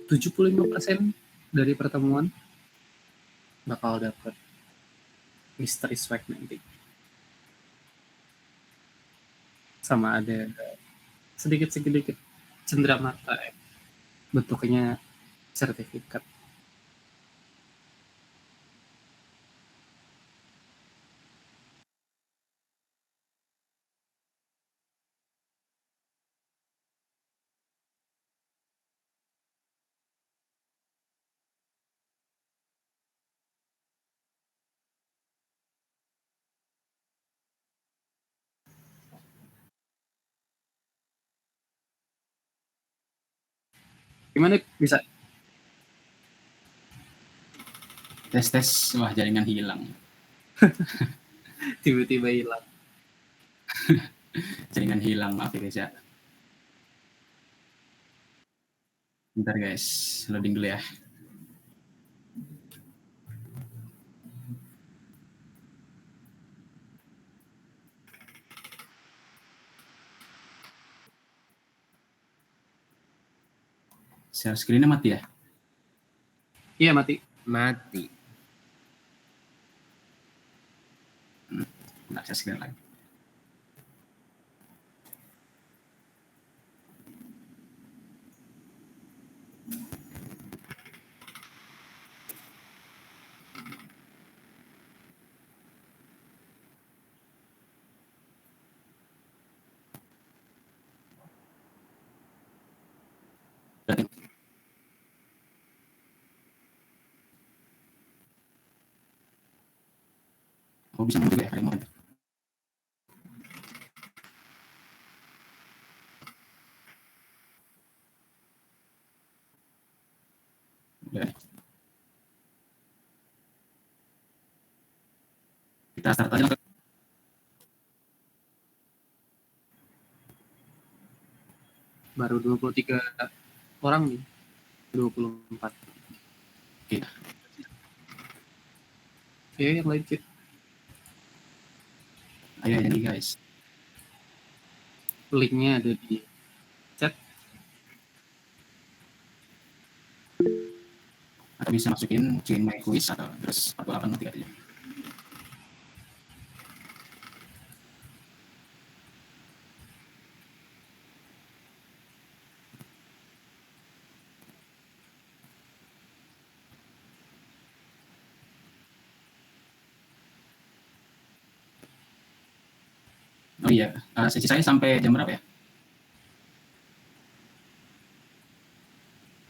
75% dari pertemuan bakal dapat mystery swag nanti. Sama ada sedikit-sedikit cenderamata ya. Bentuknya sertifikat. Gimana bisa? Tes. Wah, jaringan hilang. Tiba-tiba hilang. Jaringan hilang, maaf ya guys ya. Bentar guys, loading dulu ya. Share screen-nya mati ya? Iya, mati. Mati. Nggak share screen lagi. Oh, bisa juga ya, remote. Udah. Kita start aja. Baru 23 orang nih. 24. Oke. Ayo yang lain, Cid. Ayo jadi guys. Linknya ada di chat. Atau bisa masukin join my quiz atau terus 48 nanti aja. Oh iya, sesi saya sampai jam berapa ya?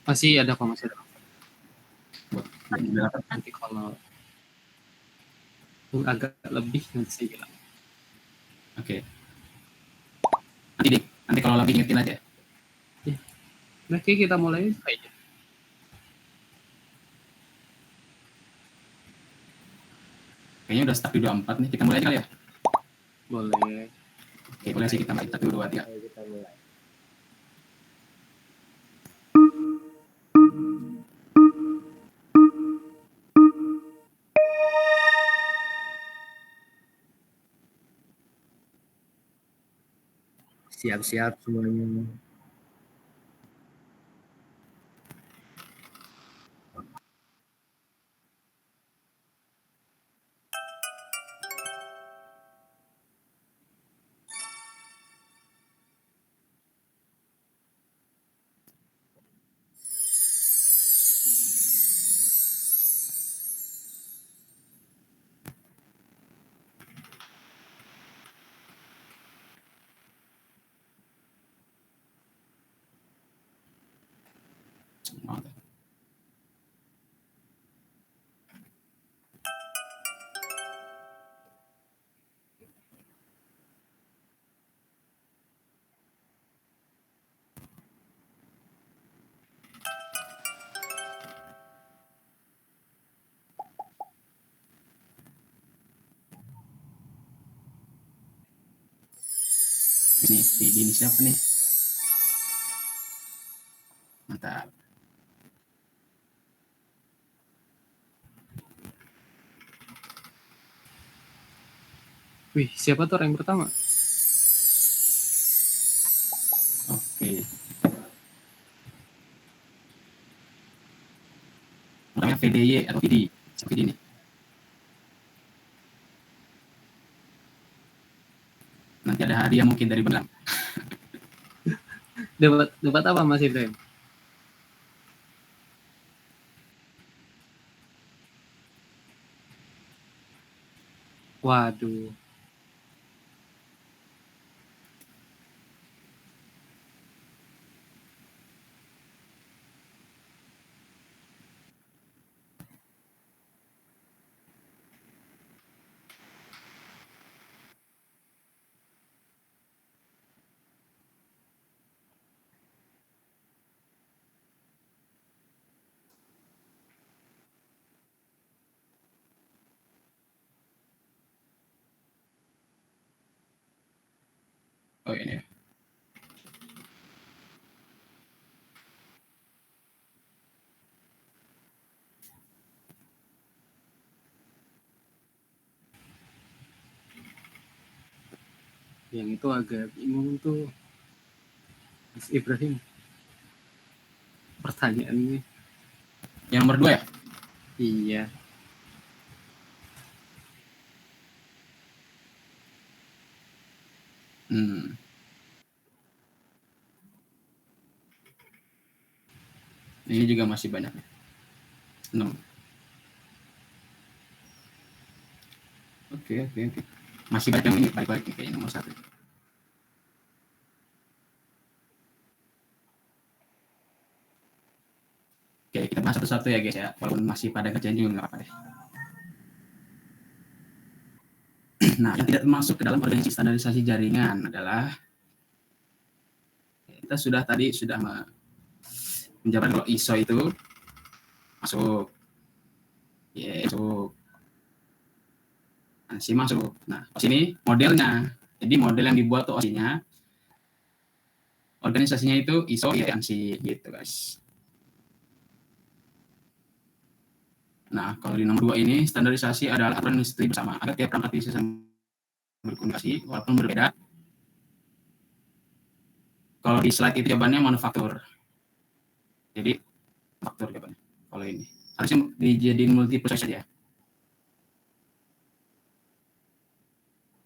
Masih ada kok, masih ada. Buat jam berapa? Nanti kalau agak lebih nanti saya bilang. Oke. Nanti kalau lebih ingetin aja. Nah, kayak kita mulai aja. Kayaknya udah stuck di 24 nih. Kita mulai aja kali ya? Boleh. Oke, boleh sih kita mulai. 1, 2, 3. Ayo kita mulai. Siap-siap semuanya. Semangat. Ini siapa nih? Mantap. Wih, siapa tuh yang pertama? Oke. Namanya VDY atau VD. Siapa VD ini? Nanti ada hadiah mungkin dari Belang. Dapat apa Mas Ibrahim? Waduh. Oh ini. Yang itu agak bingung tuh, Mas Ibrahim. Pertanyaannya. Yang nomor 2 ya? Iya. Ini juga masih banyak. 6. Oke. Masih banyak yang ini balik-balik nih kayaknya nomor 1. Oke, kita bahas satu-satu ya guys ya. Walaupun masih pada kerjaan juga nggak apa-apa deh. Nah, yang tidak masuk ke dalam organisasi standarisasi jaringan adalah kita sudah menjabarkan kalau ISO itu masuk. Masuk. ANSI masuk. Nah, sini modelnya. Jadi model yang dibuat tuh OSI-nya, organisasinya itu ISO, ANSI gitu guys. Nah, kalau di nomor 2 ini standarisasi adalah aturan yang disetujui bersama agar tiap perangkat bisa berkomunikasi walaupun berbeda. Kalau di slide itu jawabannya manufaktur. Jadi faktor jawabannya. Kalau ini harusnya dijadiin multiple choice saja.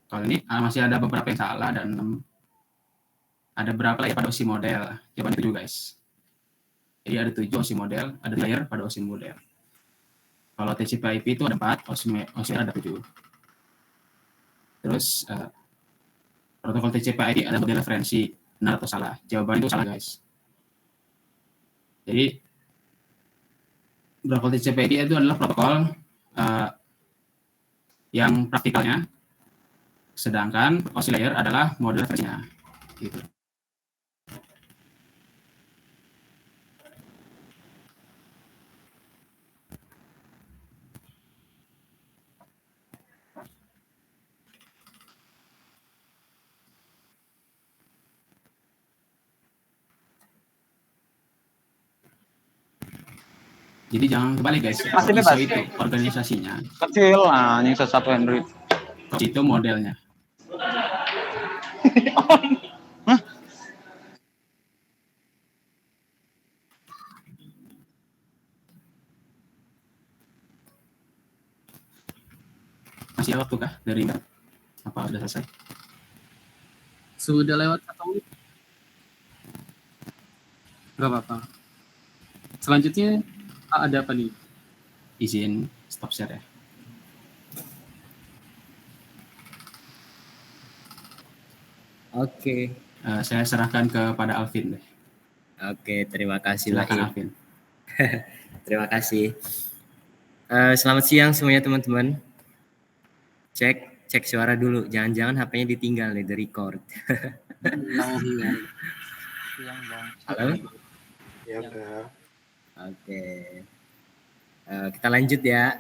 Kalau ini masih ada beberapa yang salah dan ada berapa layer pada OSI model. Jawabannya 7 guys. Jadi ada 7 OSI model, ada layer pada OSI model. Kalau TCP/IP itu ada 4, OSI ada 7. Terus protokol TCP/IP ada model referensi, benar atau salah? Jawabannya itu salah guys. Jadi protokol TCP/IP itu adalah protokol yang praktikalnya, sedangkan OSI layer adalah model referensinya. Gitu. Jadi jangan kebalik guys. Masih bebas. ISO itu organisasinya. Kecil anjing sesatu Android. OSI itu modelnya. Hah? Masih ada waktu kah dari Mbak? Apa sudah selesai? Sudah lewat 1 menit. Gak apa-apa. Selanjutnya ada apa nih? Izin stop share ya. Oke. Saya serahkan kepada Alvin deh. Oke, terima kasih Silakan Baim. Alvin. Terima kasih. Selamat siang semuanya teman-teman. Cek suara dulu. Jangan-jangan HP-nya ditinggal nih di record. Halo? Ya udah. Oke. Kita lanjut ya.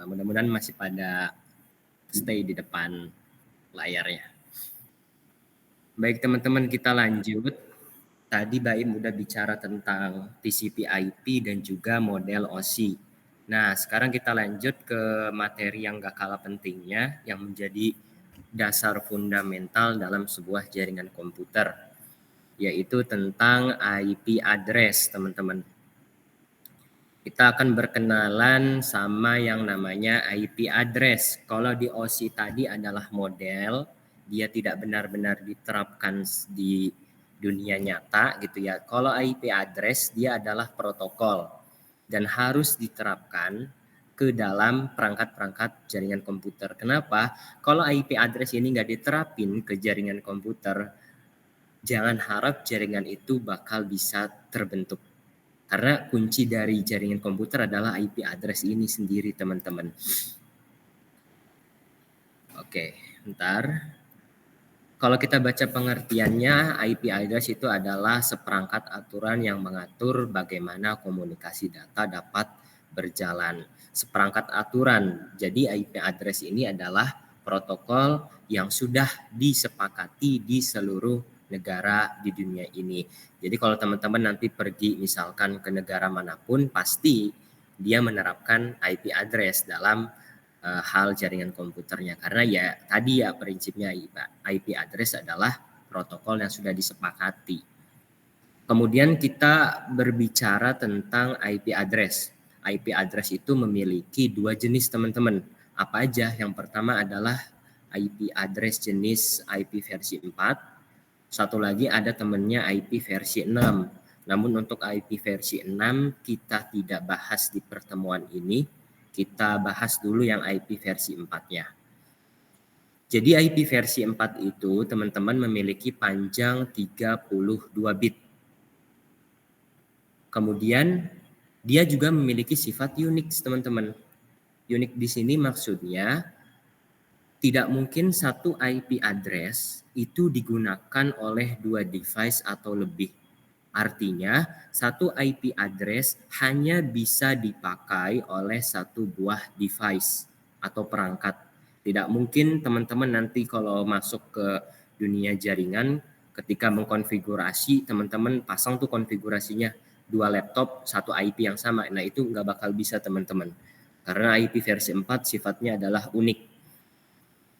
Mudah-mudahan masih pada stay di depan layarnya. Baik teman-teman, kita lanjut. Tadi Baim udah bicara tentang TCP/IP dan juga model OSI. Nah, sekarang kita lanjut ke materi yang gak kalah pentingnya, yang menjadi dasar fundamental dalam sebuah jaringan komputer, yaitu tentang IP address, teman-teman. Kita akan berkenalan sama yang namanya IP address. Kalau di OSI tadi adalah model, dia tidak benar-benar diterapkan di dunia nyata gitu ya. Kalau IP address dia adalah protokol dan harus diterapkan ke dalam perangkat-perangkat jaringan komputer. Kenapa? Kalau IP address ini nggak diterapin ke jaringan komputer, jangan harap jaringan itu bakal bisa terbentuk. Karena kunci dari jaringan komputer adalah IP address ini sendiri, teman-teman. Oke, bentar. Kalau kita baca pengertiannya, IP address itu adalah seperangkat aturan yang mengatur bagaimana komunikasi data dapat berjalan. Seperangkat aturan. Jadi IP address ini adalah protokol yang sudah disepakati di seluruh negara di dunia ini. Jadi kalau teman-teman nanti pergi misalkan ke negara manapun, pasti dia menerapkan IP address dalam hal jaringan komputernya. Karena ya tadi ya prinsipnya IP address adalah protokol yang sudah disepakati. Kemudian kita berbicara tentang IP address. IP address itu memiliki dua jenis teman-teman. Apa aja? Yang pertama adalah IP address jenis IP versi 4. Satu lagi ada temennya IP versi 6. Namun untuk IP versi 6 kita tidak bahas di pertemuan ini. Kita bahas dulu yang IP versi 4-nya. Jadi IP versi 4 itu teman-teman memiliki panjang 32 bit. Kemudian dia juga memiliki sifat unik, teman-teman. Unik di sini maksudnya tidak mungkin satu IP address itu digunakan oleh dua device atau lebih. Artinya, satu IP address hanya bisa dipakai oleh satu buah device atau perangkat. Tidak mungkin teman-teman nanti kalau masuk ke dunia jaringan, ketika mengkonfigurasi, teman-teman pasang tuh konfigurasinya 2 laptop, 1 IP yang sama. Nah, itu nggak bakal bisa, teman-teman. Karena IP versi 4 sifatnya adalah unik.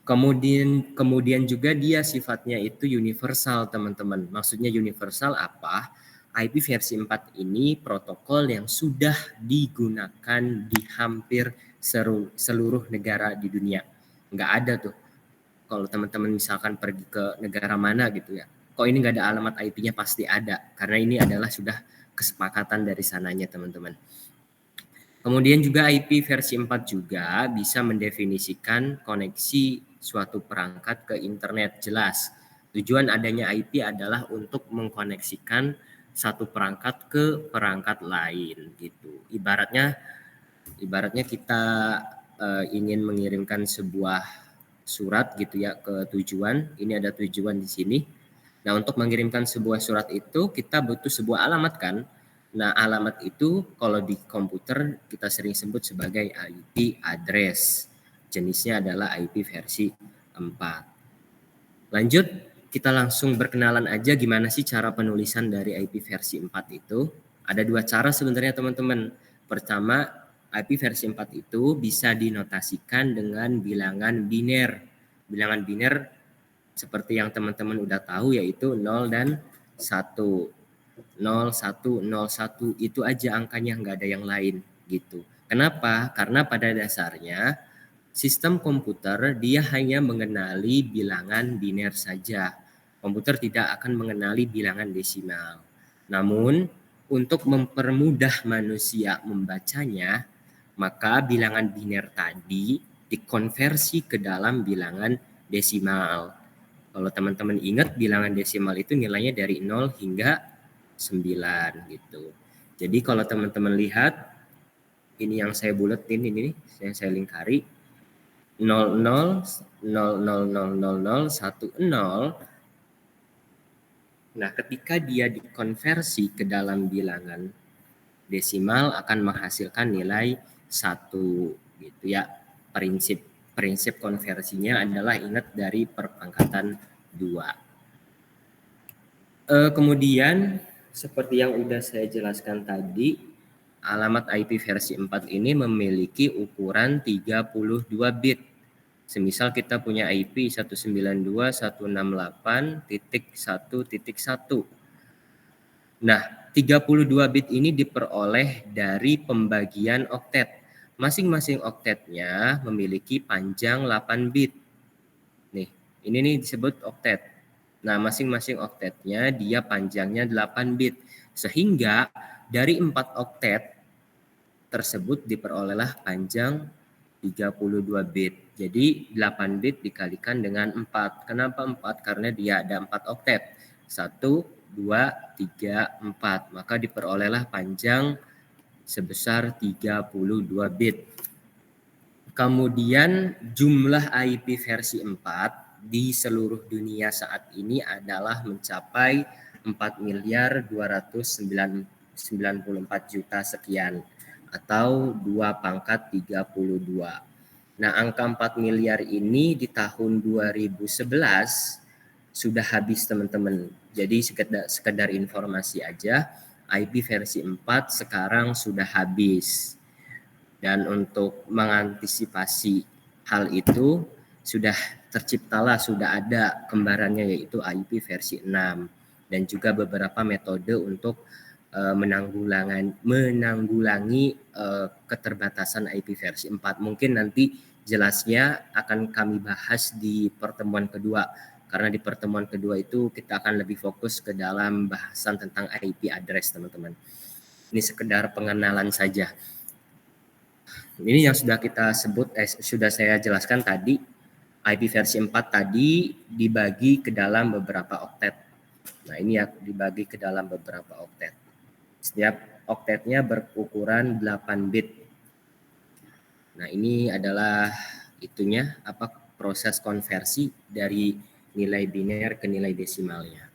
Kemudian juga dia sifatnya itu universal, teman-teman. Maksudnya universal apa? IP versi 4 ini protokol yang sudah digunakan di hampir seluruh negara di dunia. Nggak ada tuh. Kalau teman-teman misalkan pergi ke negara mana gitu ya. Kok ini nggak ada alamat IP-nya? Pasti ada. Karena ini adalah sudah kesepakatan dari sananya, teman-teman. Kemudian juga IP versi 4 juga bisa mendefinisikan koneksi suatu perangkat ke internet. Jelas, tujuan adanya IP adalah untuk mengkoneksikan satu perangkat ke perangkat lain gitu. Ibaratnya kita ingin mengirimkan sebuah surat gitu ya ke tujuan. Ini ada tujuan di sini. Nah, untuk mengirimkan sebuah surat itu kita butuh sebuah alamat kan. Nah, alamat itu kalau di komputer kita sering sebut sebagai IP address. Jenisnya adalah IP versi 4. Lanjut, kita langsung berkenalan aja gimana sih cara penulisan dari IP versi 4 itu. Ada 2 cara sebenarnya, teman-teman. Pertama, IP versi 4 itu bisa dinotasikan dengan bilangan biner. Bilangan biner seperti yang teman-teman udah tahu yaitu 0 dan 1. 0, 1, 0, 1 itu aja angkanya, nggak ada yang lain gitu. Kenapa? Karena pada dasarnya sistem komputer dia hanya mengenali bilangan biner saja. Komputer tidak akan mengenali bilangan desimal. Namun untuk mempermudah manusia membacanya, maka bilangan biner tadi dikonversi ke dalam bilangan desimal. Kalau teman-teman ingat, bilangan desimal itu nilainya dari 0 hingga 9 gitu. Jadi kalau teman-teman lihat, ini yang saya buletin ini, yang saya lingkari, 00, 000000, 10. Nah, ketika dia dikonversi ke dalam bilangan desimal akan menghasilkan nilai 1 gitu ya. Prinsip konversinya adalah ingat dari perpangkatan 2. Kemudian seperti yang udah saya jelaskan tadi, alamat IP versi 4 ini memiliki ukuran 32 bit. Semisal kita punya IP 192.168.1.1. Nah, 32 bit ini diperoleh dari pembagian oktet. Masing-masing oktetnya memiliki panjang 8 bit. Nih, ini nih disebut oktet. Nah, masing-masing oktetnya dia panjangnya 8 bit. Sehingga dari 4 oktet tersebut diperolehlah panjang 32 bit. Jadi 8 bit dikalikan dengan 4. Kenapa 4? Karena dia ada 4 oktet. 1, 2, 3, 4. Maka diperolehlah panjang sebesar 32 bit. Kemudian jumlah IP versi 4 di seluruh dunia saat ini adalah mencapai 4.294 juta sekian atau 2 pangkat 32. Nah, angka 4 miliar ini di tahun 2011 sudah habis teman-teman. Jadi sekedar informasi aja, IP versi 4 sekarang sudah habis. Dan untuk mengantisipasi hal itu sudah ada kembarannya yaitu IP versi 6 dan juga beberapa metode untuk menanggulangi keterbatasan IP versi 4. Mungkin nanti jelasnya akan kami bahas di pertemuan kedua, karena di pertemuan kedua itu kita akan lebih fokus ke dalam bahasan tentang IP address, teman-teman. Ini sekedar pengenalan saja. Ini yang sudah kita sebut, sudah saya jelaskan tadi. IP versi 4 tadi dibagi ke dalam beberapa oktet. Nah, ini ya dibagi ke dalam beberapa oktet. Setiap oktetnya berukuran 8 bit. Nah, ini adalah proses konversi dari nilai biner ke nilai desimalnya.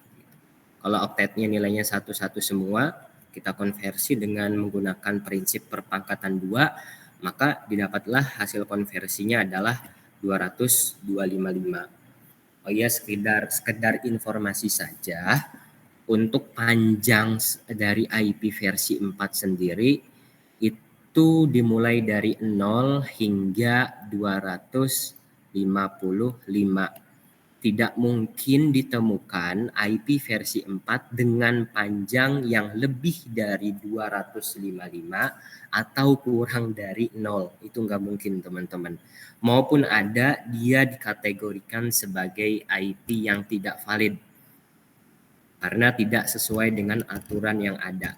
Kalau oktetnya nilainya 1-1 semua, kita konversi dengan menggunakan prinsip perpangkatan 2, maka didapatlah hasil konversinya adalah 200-255. Oh iya, sekedar informasi saja. Untuk panjang dari IP versi 4 sendiri itu dimulai dari 0 hingga 255. Tidak mungkin ditemukan IP versi 4 dengan panjang yang lebih dari 255 atau kurang dari 0. Itu nggak mungkin, teman-teman. Maupun ada, dia dikategorikan sebagai IP yang tidak valid karena tidak sesuai dengan aturan yang ada.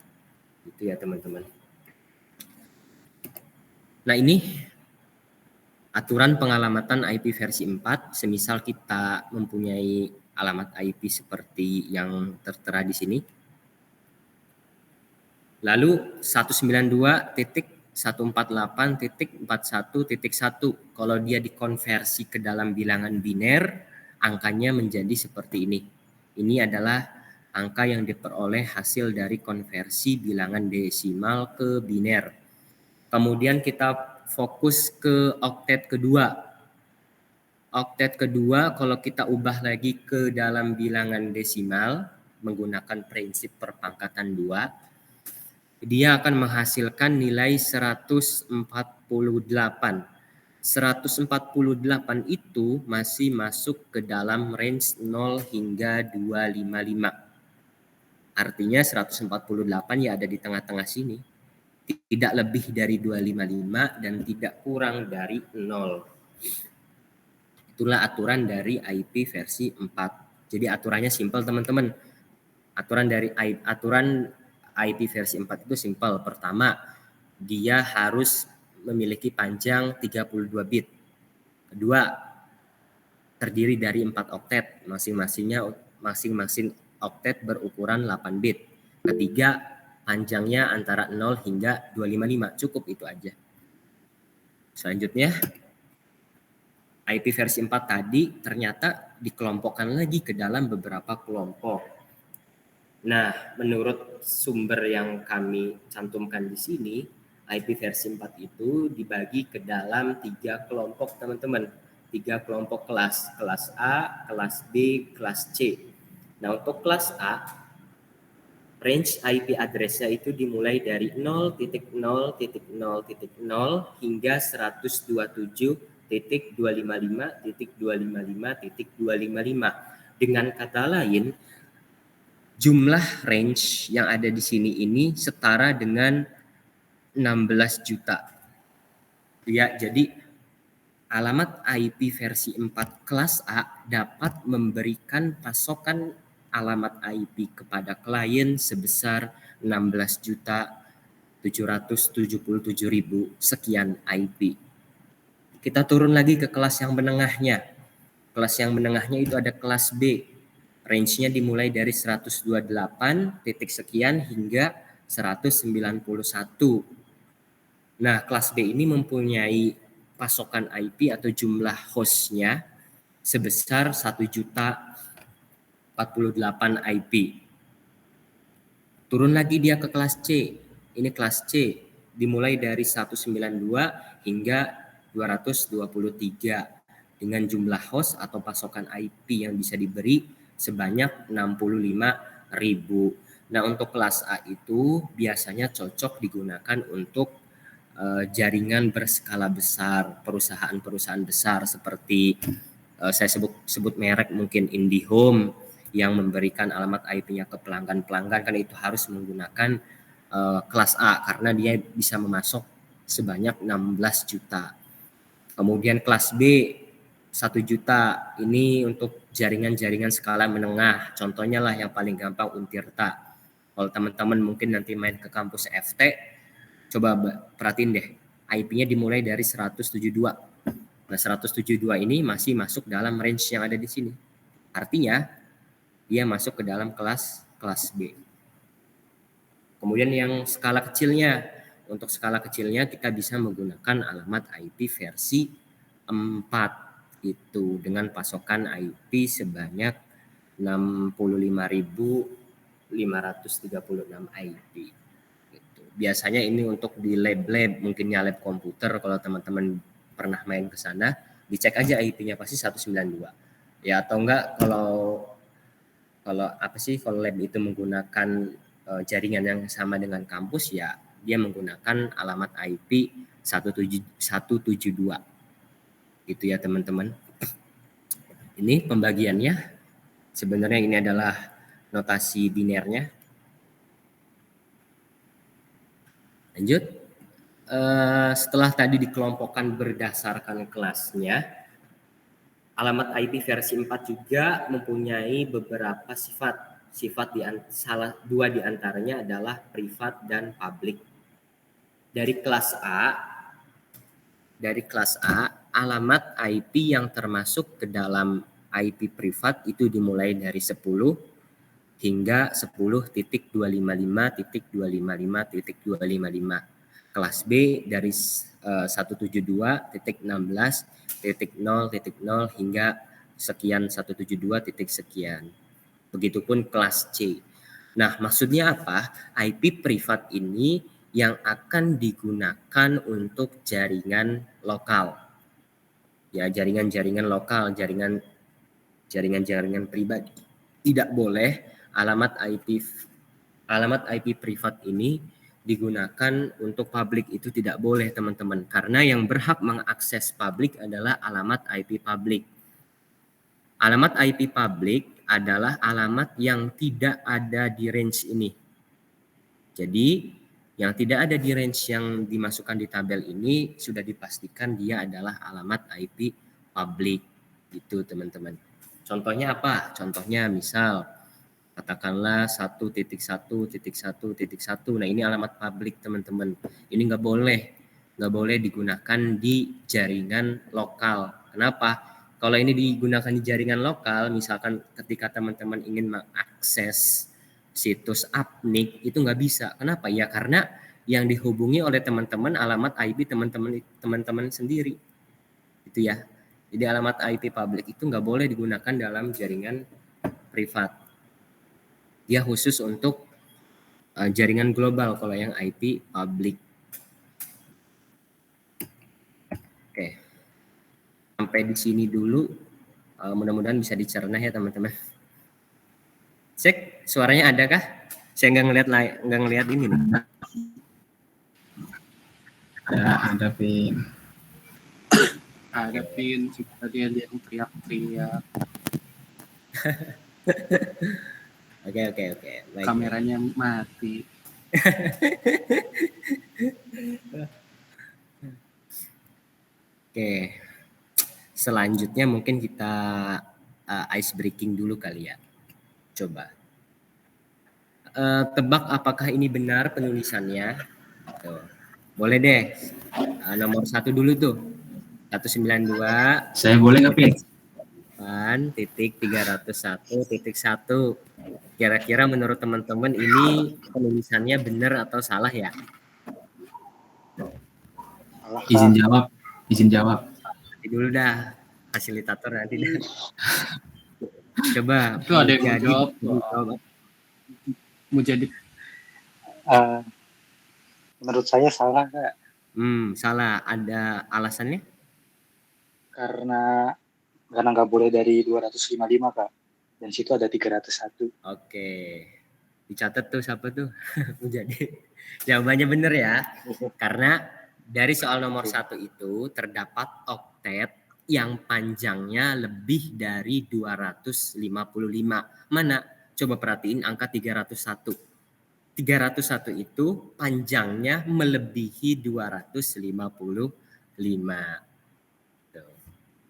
Itu ya, teman-teman. Nah, ini aturan pengalamatan IP versi 4, semisal kita mempunyai alamat IP seperti yang tertera di sini. Lalu 192.148.41.1, kalau dia dikonversi ke dalam bilangan biner, angkanya menjadi seperti ini. Ini adalah angka yang diperoleh hasil dari konversi bilangan desimal ke biner. Kemudian kita fokus ke oktet kedua. Oktet kedua kalau kita ubah lagi ke dalam bilangan desimal menggunakan prinsip perpangkatan 2, dia akan menghasilkan nilai 148. 148 itu masih masuk ke dalam range 0 hingga 255. Artinya 148 ya ada di tengah-tengah sini. Tidak lebih dari 255 dan tidak kurang dari 0. Itulah aturan dari IP versi 4. Jadi aturannya simpel, teman-teman. Aturan IP versi 4 itu simpel. Pertama, dia harus memiliki panjang 32 bit. Kedua, terdiri dari 4 oktet. Masing-masing oktet berukuran 8 bit. Ketiga, panjangnya antara 0 hingga 255. Cukup itu aja. Selanjutnya, IP versi 4 tadi ternyata dikelompokkan lagi ke dalam beberapa kelompok. Nah, menurut sumber yang kami cantumkan di sini, IP versi 4 itu dibagi ke dalam 3 kelompok, teman-teman. 3 kelompok kelas A, kelas B, kelas C. Nah, untuk kelas A, range IP address-nya itu dimulai dari 0.0.0.0 hingga 127.255.255.255. Dengan kata lain, jumlah range yang ada di sini ini setara dengan 16 juta. Ya, jadi alamat IP versi 4 kelas A dapat memberikan pasokan alamat IP kepada klien sebesar 16.777.000 sekian IP. Kita turun lagi ke kelas yang menengahnya. Kelas yang menengahnya itu ada kelas B. Range-nya dimulai dari 128 titik sekian hingga 191. Nah, kelas B ini mempunyai pasokan IP atau jumlah host-nya sebesar 1.048 IP. Turun lagi dia ke kelas C. Ini kelas C dimulai dari 192 hingga 223 dengan jumlah host atau pasokan IP yang bisa diberi sebanyak 65.000. Nah, untuk kelas A itu biasanya cocok digunakan untuk jaringan berskala besar, perusahaan-perusahaan besar seperti saya sebut merek mungkin IndiHome yang memberikan alamat IP-nya ke pelanggan-pelanggan, kan itu harus menggunakan kelas A karena dia bisa memasok sebanyak 16 juta. Kemudian kelas B 1 juta, ini untuk jaringan-jaringan skala menengah. Contohnya lah yang paling gampang Untirta. Kalau teman-teman mungkin nanti main ke kampus FT, coba perhatiin deh, IP-nya dimulai dari 172. Nah, 172 ini masih masuk dalam range yang ada di sini. Artinya, dia masuk ke dalam kelas B. Kemudian yang skala kecilnya, untuk skala kecilnya kita bisa menggunakan alamat IP versi 4 itu dengan pasokan IP sebanyak 65.536 IP. Gitu. Biasanya ini untuk di lab-lab, mungkinnya lab komputer, kalau teman-teman pernah main ke sana, dicek aja IP-nya pasti 192. Ya atau enggak kalau lab itu menggunakan jaringan yang sama dengan kampus, ya dia menggunakan alamat IP 172. Gitu ya teman-teman. Ini pembagiannya. Sebenarnya ini adalah notasi binernya. Lanjut. Setelah tadi dikelompokkan berdasarkan kelasnya, alamat IP versi 4 juga mempunyai beberapa sifat. Dua diantaranya adalah privat dan public. Dari kelas A, alamat IP yang termasuk ke dalam IP privat itu dimulai dari 10 hingga 10.255.255.255. Kelas B dari 172.16.0.0 hingga sekian 172 sekian. Begitupun kelas C. Nah, maksudnya apa? IP privat ini yang akan digunakan untuk jaringan lokal. Ya, jaringan-jaringan lokal, jaringan-jaringan pribadi. Tidak boleh alamat IP privat ini digunakan untuk publik, itu tidak boleh teman-teman. Karena yang berhak mengakses publik adalah alamat IP publik. Alamat IP publik adalah alamat yang tidak ada di range ini. Jadi yang tidak ada di range yang dimasukkan di tabel ini sudah dipastikan dia adalah alamat IP publik. Gitu teman-teman. Contohnya apa? Contohnya misal katakanlah 1.1.1.1. Nah, ini alamat publik teman-teman. Ini nggak boleh digunakan di jaringan lokal. Kenapa? Kalau ini digunakan di jaringan lokal, misalkan ketika teman-teman ingin mengakses situs Apnik, itu nggak bisa. Kenapa? Ya karena yang dihubungi oleh teman-teman alamat IP teman-teman sendiri. Itu ya. Jadi alamat IP publik itu nggak boleh digunakan dalam jaringan privat. Dia khusus untuk jaringan global kalau yang IP publik. Oke. Sampai di sini dulu. Mudah-mudahan bisa dicerna ya teman-teman. Cek, suaranya ada kah? Saya nggak ngelihat ini nih. Ada Pin. Ada Pin, tadi ada yang teriak-teriak. Oke. Baik. Kameranya mati. Oke. Selanjutnya mungkin kita ice breaking dulu kali ya. Coba. Tebak apakah ini benar penulisannya. Tuh. Boleh deh. Nomor 1 dulu tuh. 192. Saya boleh nggak Pin? 301.1. Kira-kira menurut teman-teman ini penulisannya benar atau salah ya? Izin jawab. Nanti dulu dah, fasilitator nanti dah. Coba. Itu ada yang jawab. Mau jadi. Menurut saya salah, Kak. Salah. Ada alasannya? Karena nggak boleh dari 255 Kak. Dan situ ada 301. Oke. Dicatat tuh siapa tuh? Jadi jawabannya benar ya. Karena dari soal nomor 1 itu terdapat oktet yang panjangnya lebih dari 255. Mana? Coba perhatiin angka 301. 301 itu panjangnya melebihi 255. Tuh.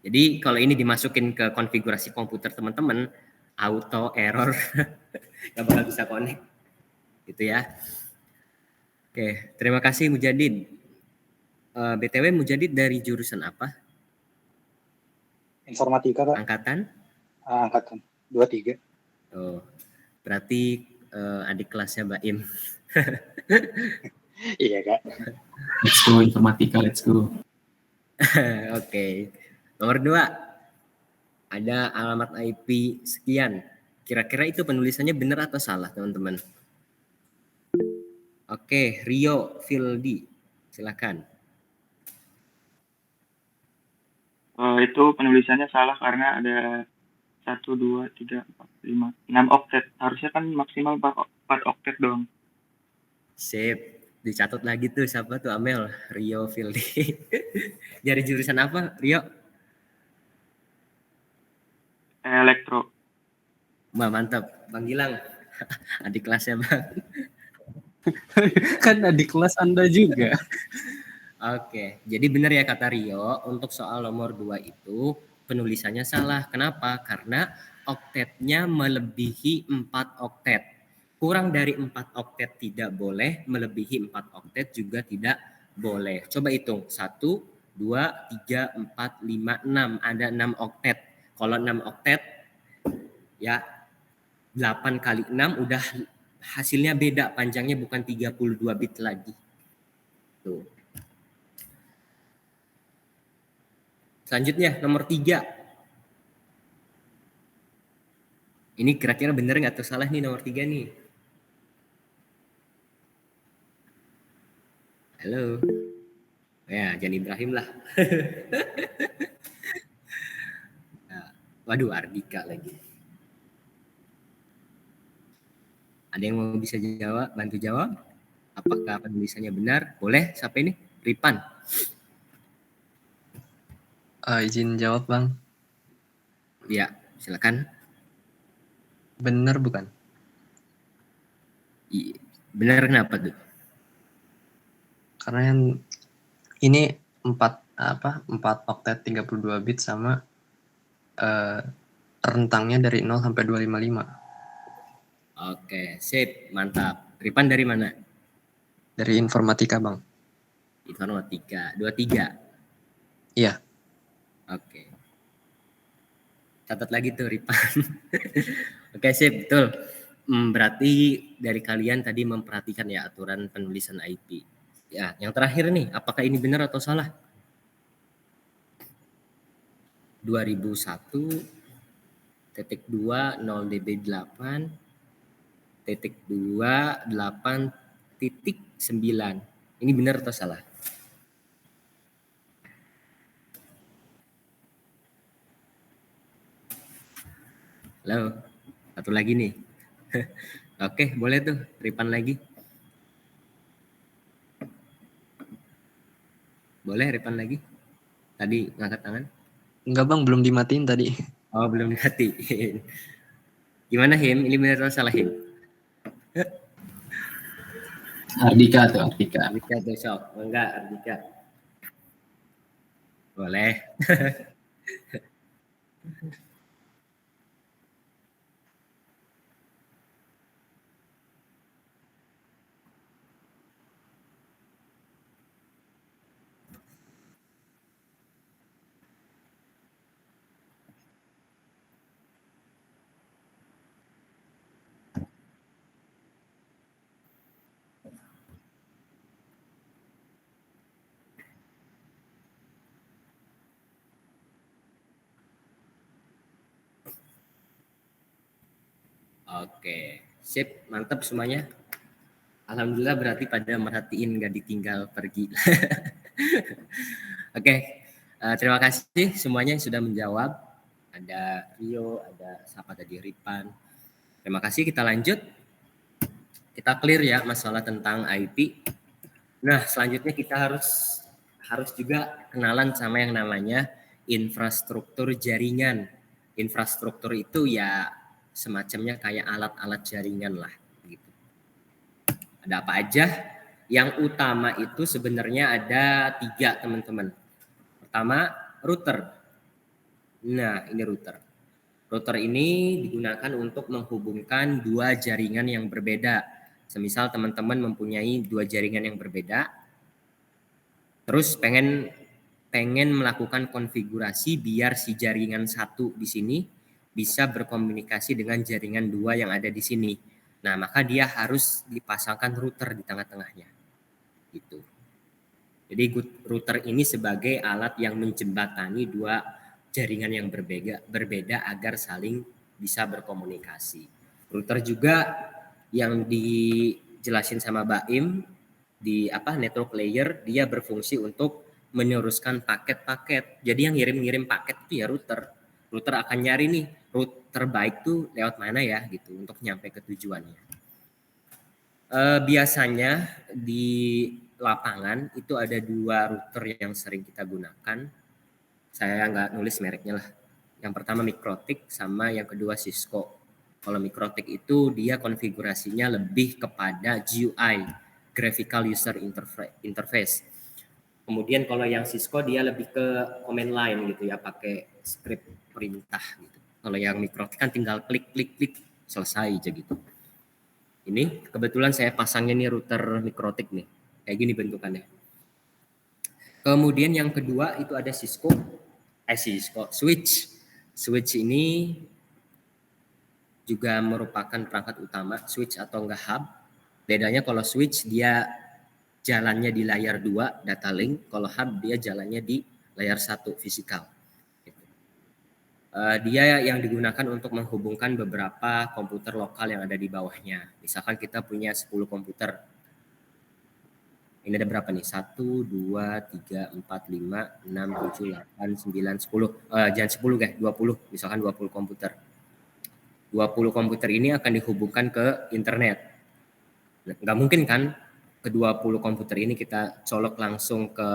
Jadi kalau ini dimasukin ke konfigurasi komputer teman-teman, auto error nggak bakal bisa connect gitu ya. Oke, terima kasih Mujadid. BTW Mujadid dari jurusan apa? Informatika Kak. Angkatan? Angkatan 23. Oh, berarti adik kelasnya Mbak Im. Iya Kak. Let's go informatika, let's go. Oke. Nomor 2. Ada alamat IP sekian. Kira-kira itu penulisannya benar atau salah, teman-teman? Oke, Rio Fildi. Silakan. Itu penulisannya salah karena ada 1, 2, 3, 4, 5, 6 oktet. Harusnya kan maksimal 4 oktet doang. Sip. Dicatat lagi tuh siapa tuh Amel? Rio Fildi. Dari jurusan apa, Rio? Elektro. Wah, mantap. Bang Gilang. Adik kelasnya Bang. Kan adik kelas Anda juga. Oke, jadi benar ya kata Rio, untuk soal nomor 2 itu penulisannya salah. Kenapa? Karena oktetnya melebihi 4 oktet. Kurang dari 4 oktet tidak boleh, melebihi 4 oktet juga tidak boleh. Coba hitung, 1, 2, 3, 4, 5, 6. Ada 6 oktet. Kalau 6 oktet, ya 8 kali 6 udah hasilnya beda. Panjangnya bukan 32 bit lagi. Tuh. Selanjutnya, nomor 3. Ini kira-kira bener nggak atau salah nih nomor 3 nih? Halo. Ya, Jan Ibrahim lah. Nah, waduh, Ardika lagi. Ada yang mau bisa jawab, bantu jawab? Apakah penulisannya benar? Boleh, siapa ini? Ripan. Izin jawab Bang, Ya, silakan. bener bukan? Benar kenapa tuh? Karena yang ini 4 oktet 32 bit sama rentangnya dari 0 sampai 255. Oke, sip, mantap. Ripan dari mana? Dari informatika Bang. Informatika, 23. Iya. Oke. Catat lagi tuh Ripan. Oke, sip, betul. Berarti dari kalian tadi memperhatikan ya aturan penulisan IP. Ya, yang terakhir nih, apakah ini benar atau salah? 2001.2 0 db8 .2 8.9. Ini benar atau salah? Halo, satu lagi nih. Oke, boleh tuh, Ripan lagi. Boleh Ripan lagi? Tadi ngangkat tangan? Enggak Bang, belum dimatiin tadi. Oh, belum dimatiin. Gimana Him? Ini benar atau salah Him? Ardika tuh, Ardika. Ardika tuh sok. Enggak, Ardika. Boleh. Oke, sip, mantap semuanya. Alhamdulillah berarti pada merhatiin nggak ditinggal pergi. Oke, Terima kasih semuanya yang sudah menjawab. Ada Rio, ada siapa tadi, Ripan. Terima kasih, kita lanjut. Kita clear ya masalah tentang IP. Nah, selanjutnya kita harus juga kenalan sama yang namanya infrastruktur jaringan. Infrastruktur itu ya semacamnya kayak alat-alat jaringan lah gitu. Ada apa aja? Yang utama itu sebenarnya ada 3, teman-teman. Pertama, router. Nah, ini router. Router ini digunakan untuk menghubungkan 2 jaringan yang berbeda. Semisal teman-teman mempunyai 2 jaringan yang berbeda, terus pengen melakukan konfigurasi biar si jaringan 1 di sini bisa berkomunikasi dengan jaringan 2 yang ada di sini. Nah, maka dia harus dipasangkan router di tengah-tengahnya. Gitu. Jadi router ini sebagai alat yang menjembatani 2 jaringan yang berbeda agar saling bisa berkomunikasi. Router juga yang dijelasin sama Baim di network layer, dia berfungsi untuk meneruskan paket-paket. Jadi yang ngirim paket itu ya router. Router akan nyari nih route terbaik tuh lewat mana ya gitu untuk nyampe ke tujuannya. Biasanya di lapangan itu ada 2 router yang sering kita gunakan. Saya nggak nulis mereknya lah. Yang pertama Mikrotik sama yang kedua Cisco. Kalau Mikrotik itu dia konfigurasinya lebih kepada GUI, Graphical User Interface. Kemudian kalau yang Cisco dia lebih ke command line gitu ya, pakai script perintah gitu. Kalau yang Mikrotik kan tinggal klik selesai aja gitu. Ini kebetulan saya pasangnya nih router Mikrotik nih. Kayak gini bentukannya. Kemudian yang kedua itu ada Cisco Switch. Switch ini juga merupakan perangkat utama, switch atau enggak hub. Bedanya kalau switch dia jalannya di layar 2 data link, kalau hub dia jalannya di layar 1 fisikal. Dia yang digunakan untuk menghubungkan beberapa komputer lokal yang ada di bawahnya. Misalkan kita punya 10 komputer. Ini ada berapa nih? 1, 2, 3, 4, 5, 6, 7, 8, 9, 10. Jangan 10 guys, 20. Misalkan 20 komputer. 20 komputer ini akan dihubungkan ke internet. Nggak mungkin kan ke 20 komputer ini kita colok langsung ke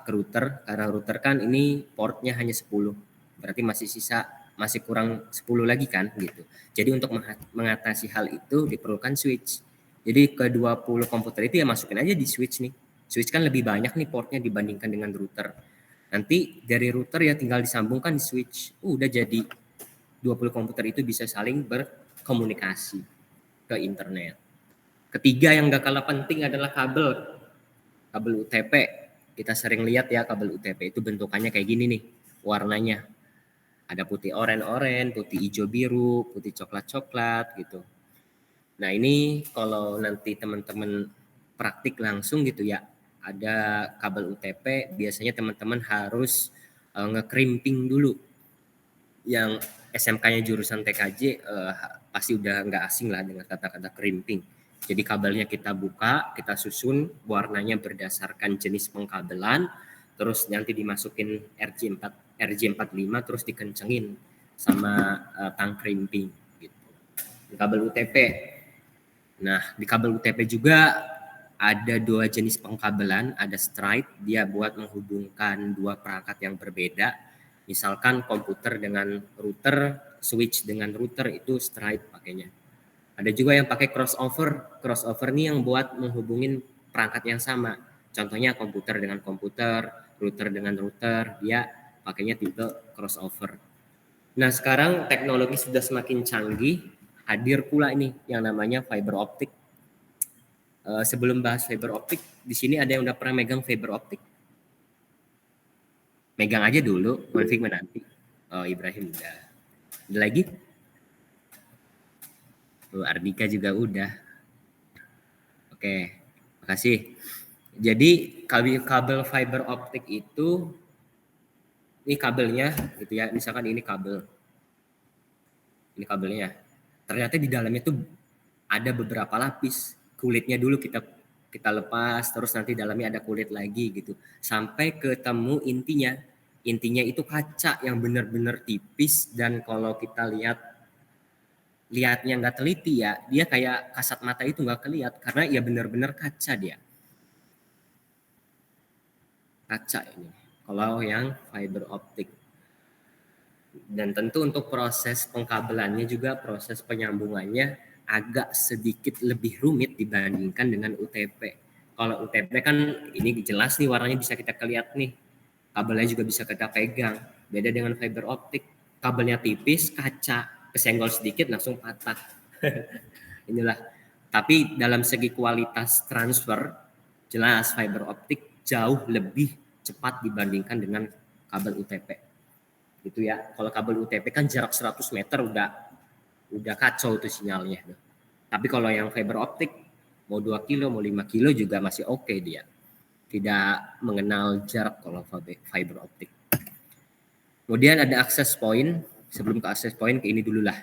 router. Karena router kan ini portnya hanya 10. Berarti masih kurang 10 lagi kan gitu. Jadi untuk mengatasi hal itu diperlukan switch. Jadi ke 20 komputer itu ya masukin aja di switch nih. Switch kan lebih banyak nih portnya dibandingkan dengan router. Nanti dari router ya tinggal disambungkan di switch. Udah jadi 20 komputer itu bisa saling berkomunikasi ke internet. Ketiga yang gak kalah penting adalah kabel UTP. Kita sering lihat ya kabel UTP itu bentukannya kayak gini nih warnanya. Ada putih oranye, putih hijau biru, putih coklat gitu. Nah ini kalau nanti teman-teman praktik langsung gitu ya, ada kabel UTP, biasanya teman-teman harus nge-crimping dulu. Yang SMK-nya jurusan TKJ pasti udah nggak asing lah dengan kata-kata crimping. Jadi kabelnya kita buka, kita susun warnanya berdasarkan jenis pengkabelan, terus nanti dimasukin RJ45 terus dikencengin sama tang crimping gitu. Di kabel UTP. Nah, di kabel UTP juga ada 2 jenis pengkabelan, ada straight, dia buat menghubungkan 2 perangkat yang berbeda. Misalkan komputer dengan router, switch dengan router itu straight pakainya. Ada juga yang pakai crossover. Crossover nih yang buat menghubungin perangkat yang sama. Contohnya komputer dengan komputer, router dengan router, dia pakainya tipe crossover. Nah, sekarang teknologi sudah semakin canggih, hadir pula ini yang namanya fiber optik. Sebelum bahas fiber optik, di sini ada yang udah pernah megang fiber optik? Megang aja dulu, konfig nanti. Oh, Ibrahim udah. Ada lagi? Ardika juga udah. Oke, makasih. Jadi kabel fiber optik itu ini kabelnya gitu ya. Misalkan ini kabel. Ini kabelnya. Ternyata di dalamnya tuh ada beberapa lapis. Kulitnya dulu kita kita lepas, terus nanti dalamnya ada kulit lagi gitu, sampai ketemu intinya. Intinya itu kaca yang benar-benar tipis, dan kalau kita lihatnya nggak teliti ya, dia kayak kasat mata itu nggak kelihat karena ya benar-benar kaca dia. Kaca ini kalau yang fiber optik. Dan tentu untuk proses pengkabelannya juga, proses penyambungannya agak sedikit lebih rumit dibandingkan dengan UTP. Kalau UTP kan ini jelas nih warnanya bisa kita lihat nih, kabelnya juga bisa kita pegang. Beda dengan fiber optik, kabelnya tipis, kaca, kesenggol sedikit langsung patah. Inilah. Tapi dalam segi kualitas transfer, jelas fiber optik jauh lebih cepat dibandingkan dengan kabel UTP. Gitu ya. Kalau kabel UTP kan jarak 100 meter udah kacau tuh sinyalnya. Tapi kalau yang fiber optik mau 2 kilo, mau 5 kilo juga masih oke dia. Tidak mengenal jarak kalau fiber optik. Kemudian ada access point. Sebelum ke access point, ke ini dulu lah.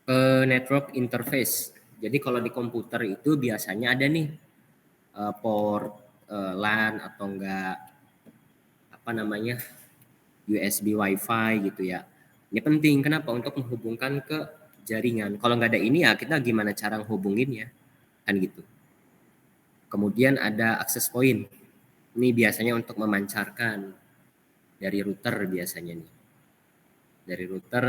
Ke network interface. Jadi kalau di komputer itu biasanya ada nih port LAN atau enggak USB Wi-Fi gitu ya. Ini penting, kenapa? Untuk menghubungkan ke jaringan. Kalau nggak ada ini ya kita gimana cara menghubunginnya, kan gitu. Kemudian ada access point. Ini biasanya untuk memancarkan dari router biasanya nih. Dari router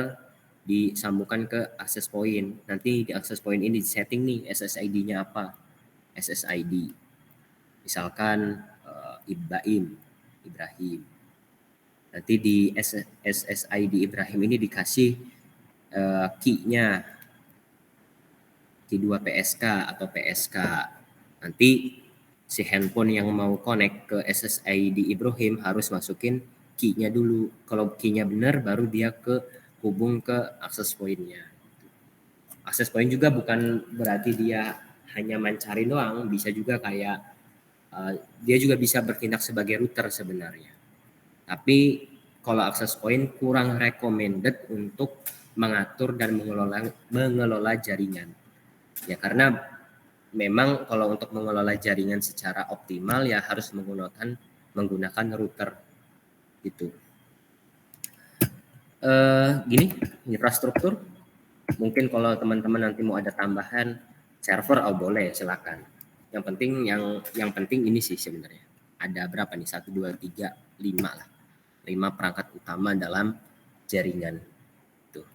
disambungkan ke access point. Nanti di access point ini setting nih SSID-nya apa? SSID. Misalkan Ibrahim. Nanti di SSID Ibrahim ini dikasih key-nya, key 2 PSK atau PSK. Nanti si handphone yang mau connect ke SSID Ibrahim harus masukin key-nya dulu. Kalau key-nya benar baru dia hubung ke access point-nya. Access point juga bukan berarti dia hanya mancarin doang, bisa juga kayak dia juga bisa bertindak sebagai router sebenarnya. Tapi kalau access point kurang recommended untuk mengatur dan mengelola jaringan. Ya karena memang kalau untuk mengelola jaringan secara optimal ya harus menggunakan router gitu. Gini, infrastruktur. Mungkin kalau teman-teman nanti mau ada tambahan server, boleh silakan. Yang penting ini sih sebenarnya. Ada berapa nih? 1, 2, 3, 5 lah. 5 perangkat utama dalam jaringan. Tuh.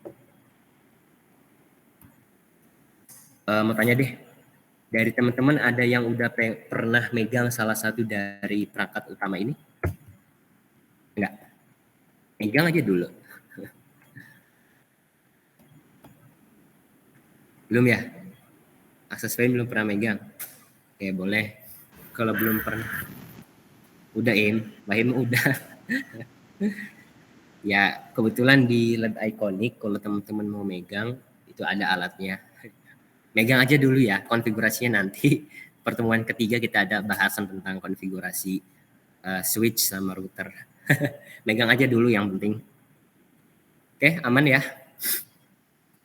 Mau tanya deh, dari teman-teman ada yang udah pernah megang salah satu dari perangkat utama ini? Enggak? Megang aja dulu. Belum ya? Access point belum pernah megang? Oke, boleh. Kalau belum pernah. Udah, Bahim udah. Ya, kebetulan di Lab Iconic kalau teman-teman mau megang, itu ada alatnya. Megang aja dulu ya, konfigurasinya nanti. Pertemuan ketiga kita ada bahasan tentang konfigurasi switch sama router. Megang aja dulu yang penting. Oke, aman ya?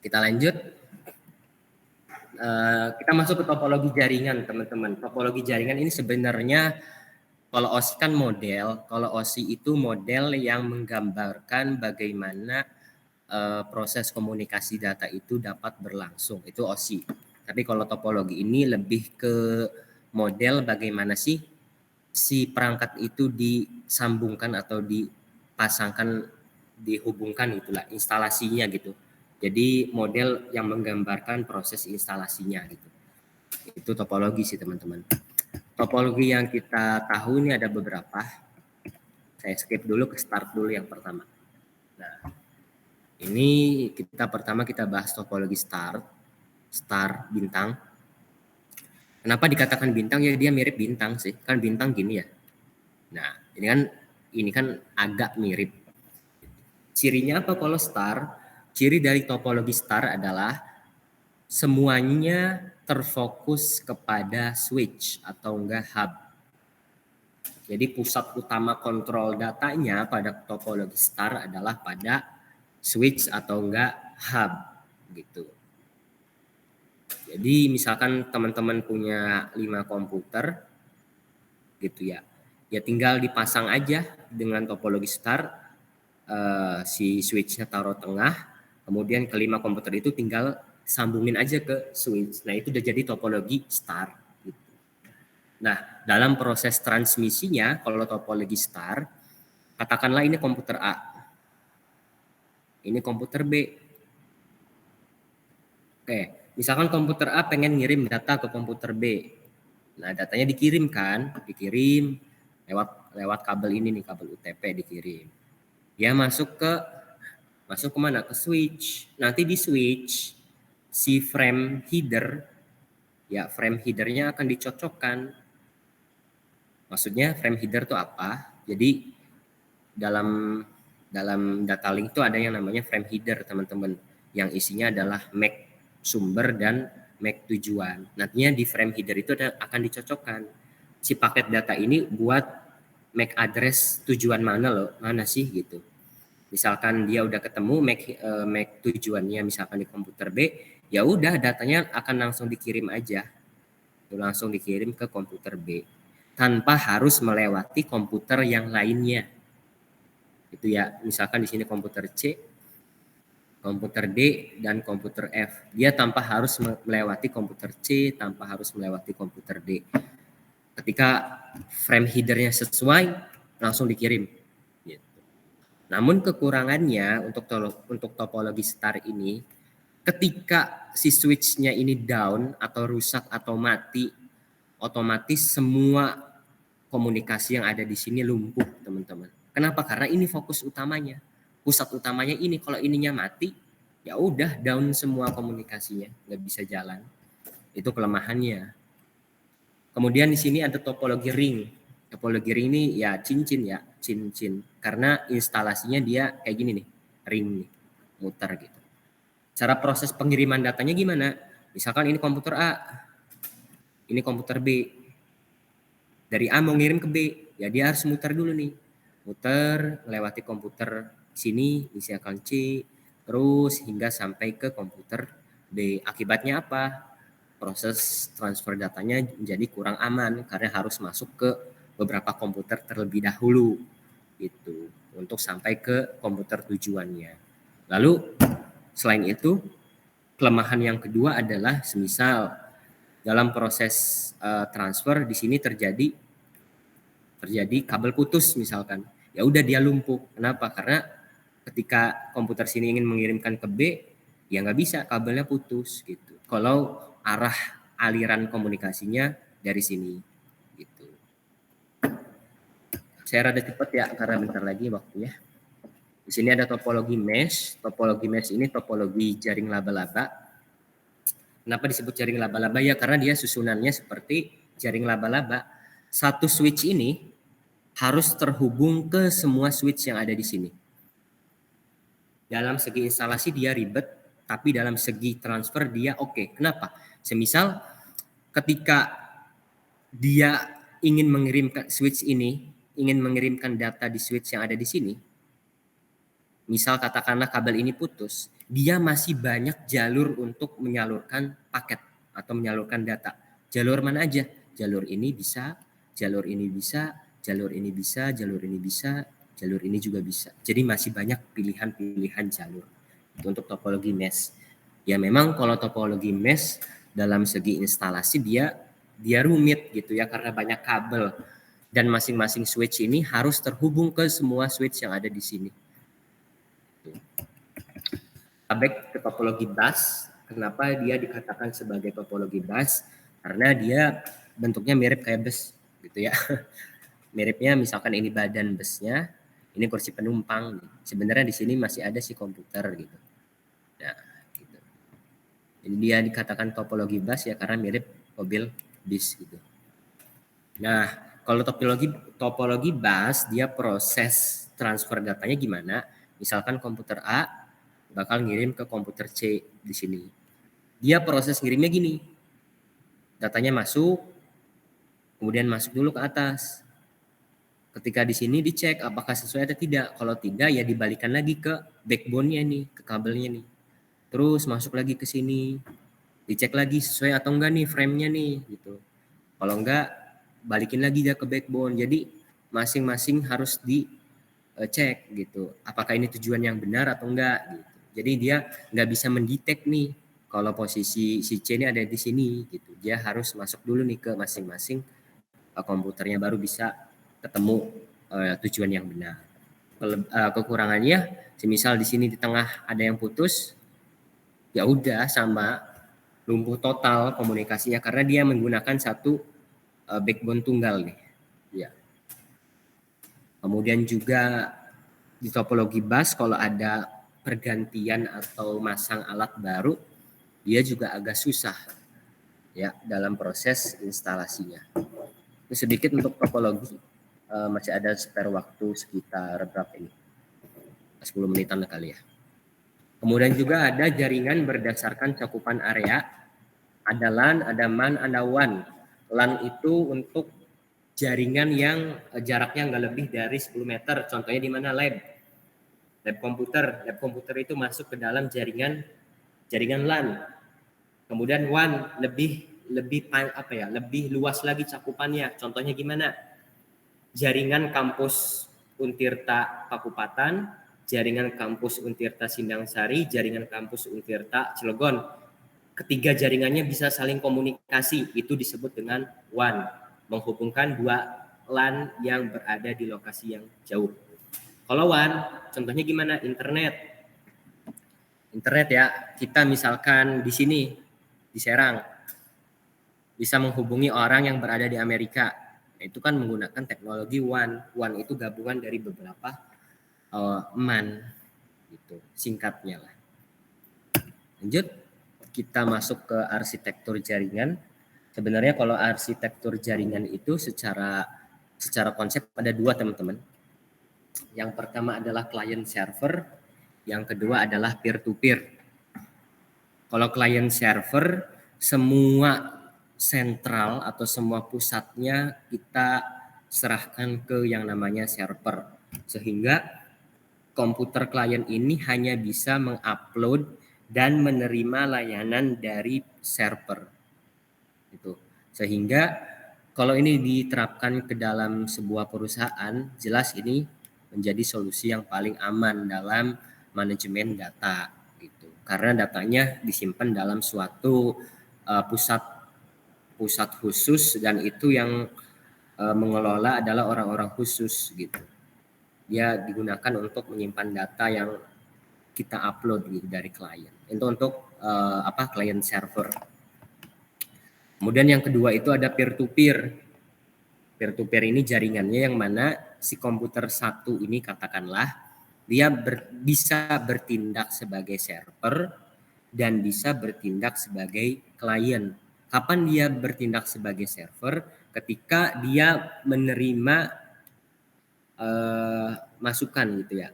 Kita lanjut. Kita masuk ke topologi jaringan, teman-teman. Topologi jaringan ini sebenarnya kalau OSI kan model, kalau OSI itu model yang menggambarkan bagaimana proses komunikasi data itu dapat berlangsung, itu OSI. Tapi kalau topologi ini lebih ke model bagaimana sih si perangkat itu disambungkan atau dipasangkan, dihubungkan itulah instalasinya gitu. Jadi model yang menggambarkan proses instalasinya gitu. Itu topologi sih teman-teman. Topologi yang kita tahu ini ada beberapa. Saya skip dulu, ke start dulu yang pertama. Nah, ini pertama kita bahas topologi star bintang. Kenapa dikatakan bintang? Ya dia mirip bintang sih, kan bintang gini ya. Nah, ini kan agak mirip. Cirinya apa kalau star? Ciri dari topologi star adalah semuanya terfokus kepada switch atau enggak hub. Jadi pusat utama kontrol datanya pada topologi star adalah pada switch atau enggak hub gitu. Jadi misalkan teman-teman punya 5 komputer gitu ya. Ya tinggal dipasang aja dengan topologi star, si switch-nya taruh tengah, kemudian kelima komputer itu tinggal sambungin aja ke switch. Nah, itu udah jadi topologi star gitu. Nah, dalam proses transmisinya kalau topologi star, katakanlah ini komputer A. Ini komputer B. Oke, misalkan komputer A pengen ngirim data ke komputer B. Nah, datanya dikirim lewat kabel ini nih, kabel UTP dikirim. Dia masuk kemana? Ke switch. Nanti di switch si frame headernya akan dicocokkan. Maksudnya frame header itu apa? Jadi dalam data link itu ada yang namanya frame header, teman-teman, yang isinya adalah MAC sumber dan MAC tujuan. Nantinya di frame header itu akan dicocokkan si paket data ini buat MAC address tujuan mana sih gitu. Misalkan dia udah ketemu MAC tujuannya misalkan di komputer B, ya udah datanya akan langsung dikirim aja. Langsung dikirim ke komputer B tanpa harus melewati komputer yang lainnya. Itu ya, misalkan di sini komputer C, komputer D, dan komputer F. Dia tanpa harus melewati komputer C, tanpa harus melewati komputer D. Ketika frame headernya sesuai, langsung dikirim. Gitu. Namun kekurangannya untuk topologi star ini, ketika si switch-nya ini down atau rusak atau mati, otomatis semua komunikasi yang ada di sini lumpuh, teman-teman. Kenapa? Karena ini fokus utamanya. Pusat utamanya ini, kalau ininya mati, ya udah down semua komunikasinya, nggak bisa jalan. Itu kelemahannya. Kemudian di sini ada topologi ring. Topologi ring ini ya cincin. Karena instalasinya dia kayak gini nih, ring nih, muter gitu. Cara proses pengiriman datanya gimana? Misalkan ini komputer A, ini komputer B. Dari A mau ngirim ke B, ya dia harus muter dulu nih. Muter, melewati komputer sini, misalkan C, terus hingga sampai ke komputer B. Akibatnya apa? Proses transfer datanya menjadi kurang aman karena harus masuk ke beberapa komputer terlebih dahulu gitu untuk sampai ke komputer tujuannya. Lalu selain itu, kelemahan yang kedua adalah semisal dalam proses transfer di sini terjadi kabel putus misalkan. Ya udah dia lumpuh. Kenapa? Karena ketika komputer sini ingin mengirimkan ke B, ya nggak bisa, kabelnya putus gitu. Kalau arah aliran komunikasinya dari sini gitu. Saya rada cepat ya karena bentar lagi waktunya. Di sini ada topologi mesh. Topologi mesh ini topologi jaring laba-laba. Kenapa disebut jaring laba-laba? Ya karena dia susunannya seperti jaring laba-laba. Satu switch ini harus terhubung ke semua switch yang ada di sini. Dalam segi instalasi dia ribet, tapi dalam segi transfer dia oke. Kenapa? Semisal ketika dia ingin mengirimkan switch ini, ingin mengirimkan data di switch yang ada di sini, misal katakanlah kabel ini putus, dia masih banyak jalur untuk menyalurkan paket atau menyalurkan data. Jalur mana aja? Jalur ini bisa, jalur ini bisa, jalur ini bisa, jalur ini bisa, jalur ini juga bisa. Jadi masih banyak pilihan-pilihan jalur. Itu untuk topologi mesh. Ya memang kalau topologi mesh dalam segi instalasi dia rumit gitu ya karena banyak kabel dan masing-masing switch ini harus terhubung ke semua switch yang ada di sini. Back ke topologi bus. Kenapa dia dikatakan sebagai topologi bus? Karena dia bentuknya mirip kayak bus gitu ya. Miripnya misalkan ini badan busnya, ini kursi penumpang. Sebenarnya di sini masih ada si komputer gitu. Nah, gitu. Jadi dia dikatakan topologi bus ya karena mirip mobil bis gitu. Nah, kalau topologi bus dia proses transfer datanya gimana? Misalkan komputer A bakal ngirim ke komputer C di sini. Dia proses ngirimnya gini. Datanya masuk, kemudian masuk dulu ke atas. Ketika di sini dicek apakah sesuai atau tidak. Kalau tidak ya dibalikan lagi ke backbone-nya nih, ke kabelnya nih. Terus masuk lagi ke sini. dicek lagi sesuai atau enggak nih frame-nya nih gitu. Kalau enggak, balikin lagi dia ke backbone. Jadi masing-masing harus dicek gitu. Apakah ini tujuan yang benar atau enggak gitu. Jadi dia nggak bisa mendetek nih kalau posisi si C ini ada di sini gitu. Dia harus masuk dulu nih ke masing-masing komputernya baru bisa ketemu tujuan yang benar. Kekurangannya, semisal di sini di tengah ada yang putus, ya udah sama lumpuh total komunikasinya karena dia menggunakan satu backbone tunggal nih. Ya. Kemudian juga di topologi bus kalau ada pergantian atau masang alat baru, dia juga agak susah ya dalam proses instalasinya. Itu sedikit untuk topologi, masih ada spare waktu sekitar berapa ini? 10 menitan kali ya. Kemudian juga ada jaringan berdasarkan cakupan area. Ada LAN, ada MAN, ada WAN. LAN itu untuk jaringan yang jaraknya nggak lebih dari 10 meter. Contohnya di mana lab komputer. Lab komputer itu masuk ke dalam jaringan LAN. Kemudian WAN lebih luas lagi cakupannya. Contohnya gimana? Jaringan kampus Untirta Pakupatan, jaringan kampus Untirta Sindangsari, jaringan kampus Untirta Cilegon. Ketiga jaringannya bisa saling komunikasi, itu disebut dengan WAN, menghubungkan dua LAN yang berada di lokasi yang jauh. Kalau WAN, contohnya gimana? Internet ya, kita misalkan di sini, di Serang, bisa menghubungi orang yang berada di Amerika. Itu kan menggunakan teknologi WAN. WAN itu gabungan dari beberapa MAN, gitu, singkatnya lah. Lanjut, kita masuk ke arsitektur jaringan. Sebenarnya kalau arsitektur jaringan itu secara konsep ada dua, teman-teman. Yang pertama adalah client server, yang kedua adalah peer to peer. Kalau client server, semua sentral atau semua pusatnya kita serahkan ke yang namanya server, sehingga komputer klien ini hanya bisa mengupload dan menerima layanan dari server. Itu. Sehingga kalau ini diterapkan ke dalam sebuah perusahaan, jelas ini menjadi solusi yang paling aman dalam manajemen data gitu. Karena datanya disimpan dalam suatu pusat khusus, dan itu yang mengelola adalah orang-orang khusus gitu. Dia digunakan untuk menyimpan data yang kita upload gitu dari klien. Itu untuk client server. Kemudian yang kedua itu ada peer to peer. Peer to peer ini jaringannya yang mana si komputer satu ini katakanlah dia bisa bertindak sebagai server dan bisa bertindak sebagai klien. Kapan dia bertindak sebagai server? Ketika dia menerima masukan gitu ya.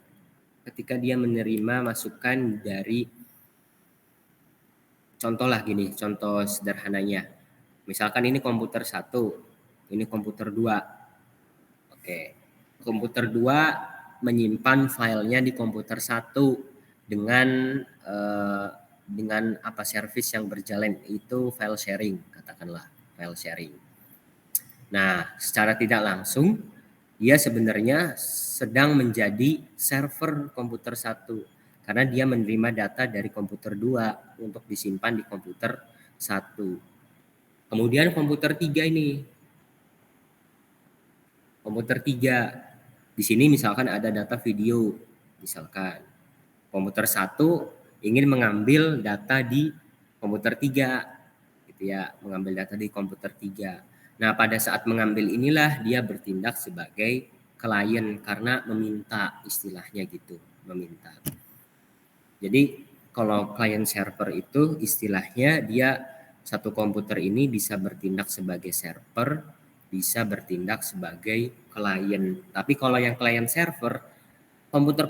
Ketika dia menerima masukan dari, contoh sederhananya. Misalkan ini komputer 1, ini komputer 2. Oke. Komputer 2 menyimpan filenya di komputer 1 dengan service yang berjalan, itu file sharing, katakanlah file sharing. Nah, secara tidak langsung dia sebenarnya sedang menjadi server komputer 1 karena dia menerima data dari komputer 2 untuk disimpan di komputer 1. Kemudian komputer 3 ini. Komputer 3 di sini misalkan ada data video, misalkan. Komputer 1 ingin mengambil data di komputer 3 gitu ya, mengambil data di komputer 3. Nah, pada saat mengambil inilah dia bertindak sebagai klien karena meminta, istilahnya gitu, meminta. Jadi kalau client server itu istilahnya dia satu komputer ini bisa bertindak sebagai server, bisa bertindak sebagai klien. Tapi kalau yang client server, komputer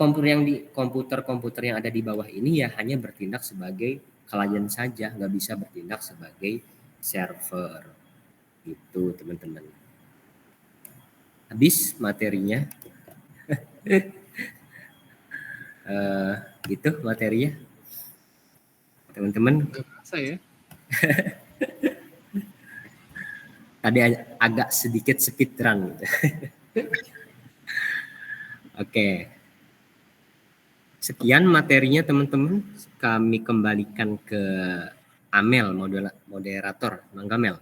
yang ada di bawah ini ya hanya bertindak sebagai klien saja, nggak bisa bertindak sebagai server. Gitu, teman-teman. Habis materinya. Gitu materinya. Teman-teman. Gak berasa ya. Tadi agak sedikit speedrun gitu. Oke. Sekian materinya teman-teman. Kami kembalikan ke Amel, moderator. Mangga Mel.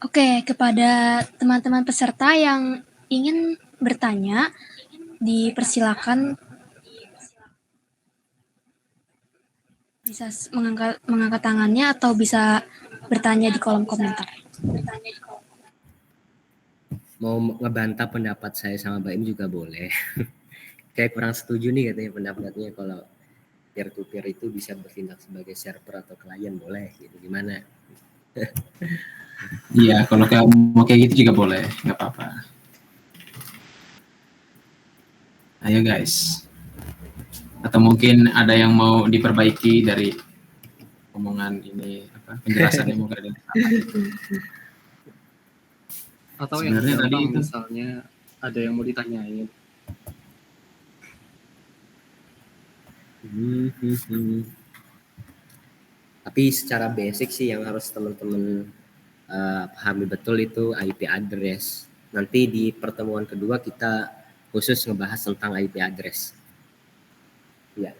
Oke, kepada teman-teman peserta yang ingin bertanya, dipersilakan bisa mengangkat tangannya atau bisa bertanya di kolom komentar. Mau ngebantah pendapat saya sama Mbak Im juga boleh. Kayak kurang setuju nih katanya pendapatnya kalau peer to peer itu bisa bertindak sebagai server atau klien, boleh gitu. Gimana? Iya, kalau mau kayak gitu juga boleh, nggak apa-apa. Ayo guys. Atau mungkin ada yang mau diperbaiki dari omongan ini, penjelasannya mungkin ada yang salah. Atau Sebenarnya yang tadi gampang, itu misalnya ada yang mau ditanyain. Tapi secara basic sih yang harus teman-teman pahami betul itu IP address. Nanti di pertemuan kedua kita khusus ngebahas tentang IP address. Ya,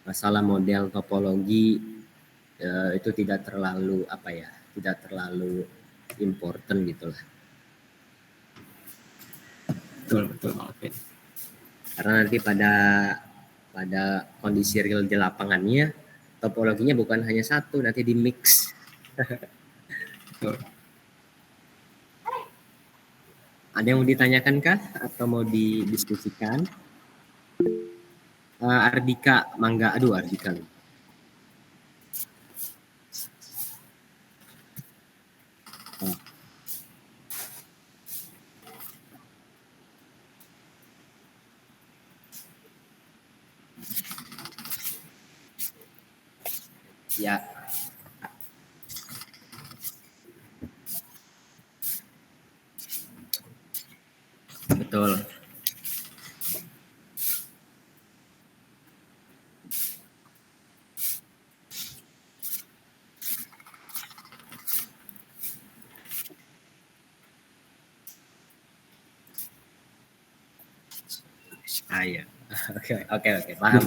masalah model topologi itu tidak terlalu tidak terlalu important gitulah. betul Alvin. Karena nanti pada kondisi real di lapangannya topologinya bukan hanya satu, nanti di mix. Betul. Ada yang mau ditanyakan kah atau mau didiskusikan? Ardika, Mangga. Aduh, Ardika. Ya. Betul. Iya. Oke, paham.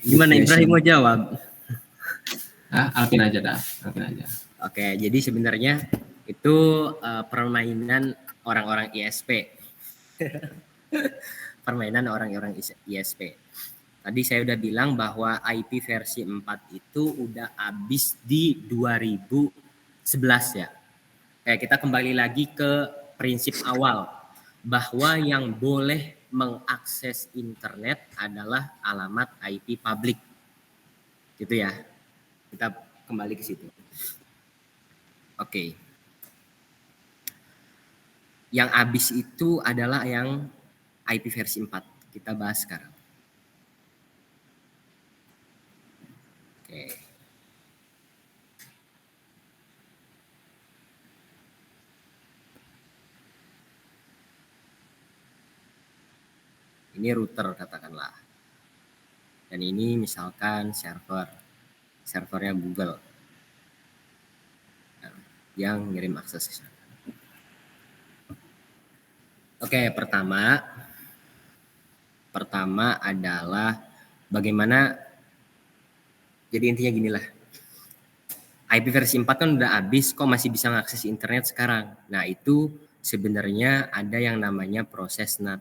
Gimana Ibrahim mau jawab? Alvin aja dah, Alvin aja. Oke, jadi sebenarnya itu permainan orang-orang ISP. Permainan orang-orang ISP. Tadi saya udah bilang bahwa IP versi 4 itu udah habis di 2011 ya. Kayak kita kembali lagi ke prinsip awal bahwa yang boleh mengakses internet adalah alamat IP publik. Gitu ya. Kita kembali ke situ. Oke. Yang habis itu adalah yang IP versi 4. Kita bahas sekarang. Oke. Ini router katakanlah. Dan ini misalkan servernya Google yang ngirim akses ke sana. Oke, pertama adalah bagaimana, jadi intinya ginilah. IP versi 4 kan udah habis, kok masih bisa mengakses internet sekarang? Nah, itu sebenarnya ada yang namanya proses NAT.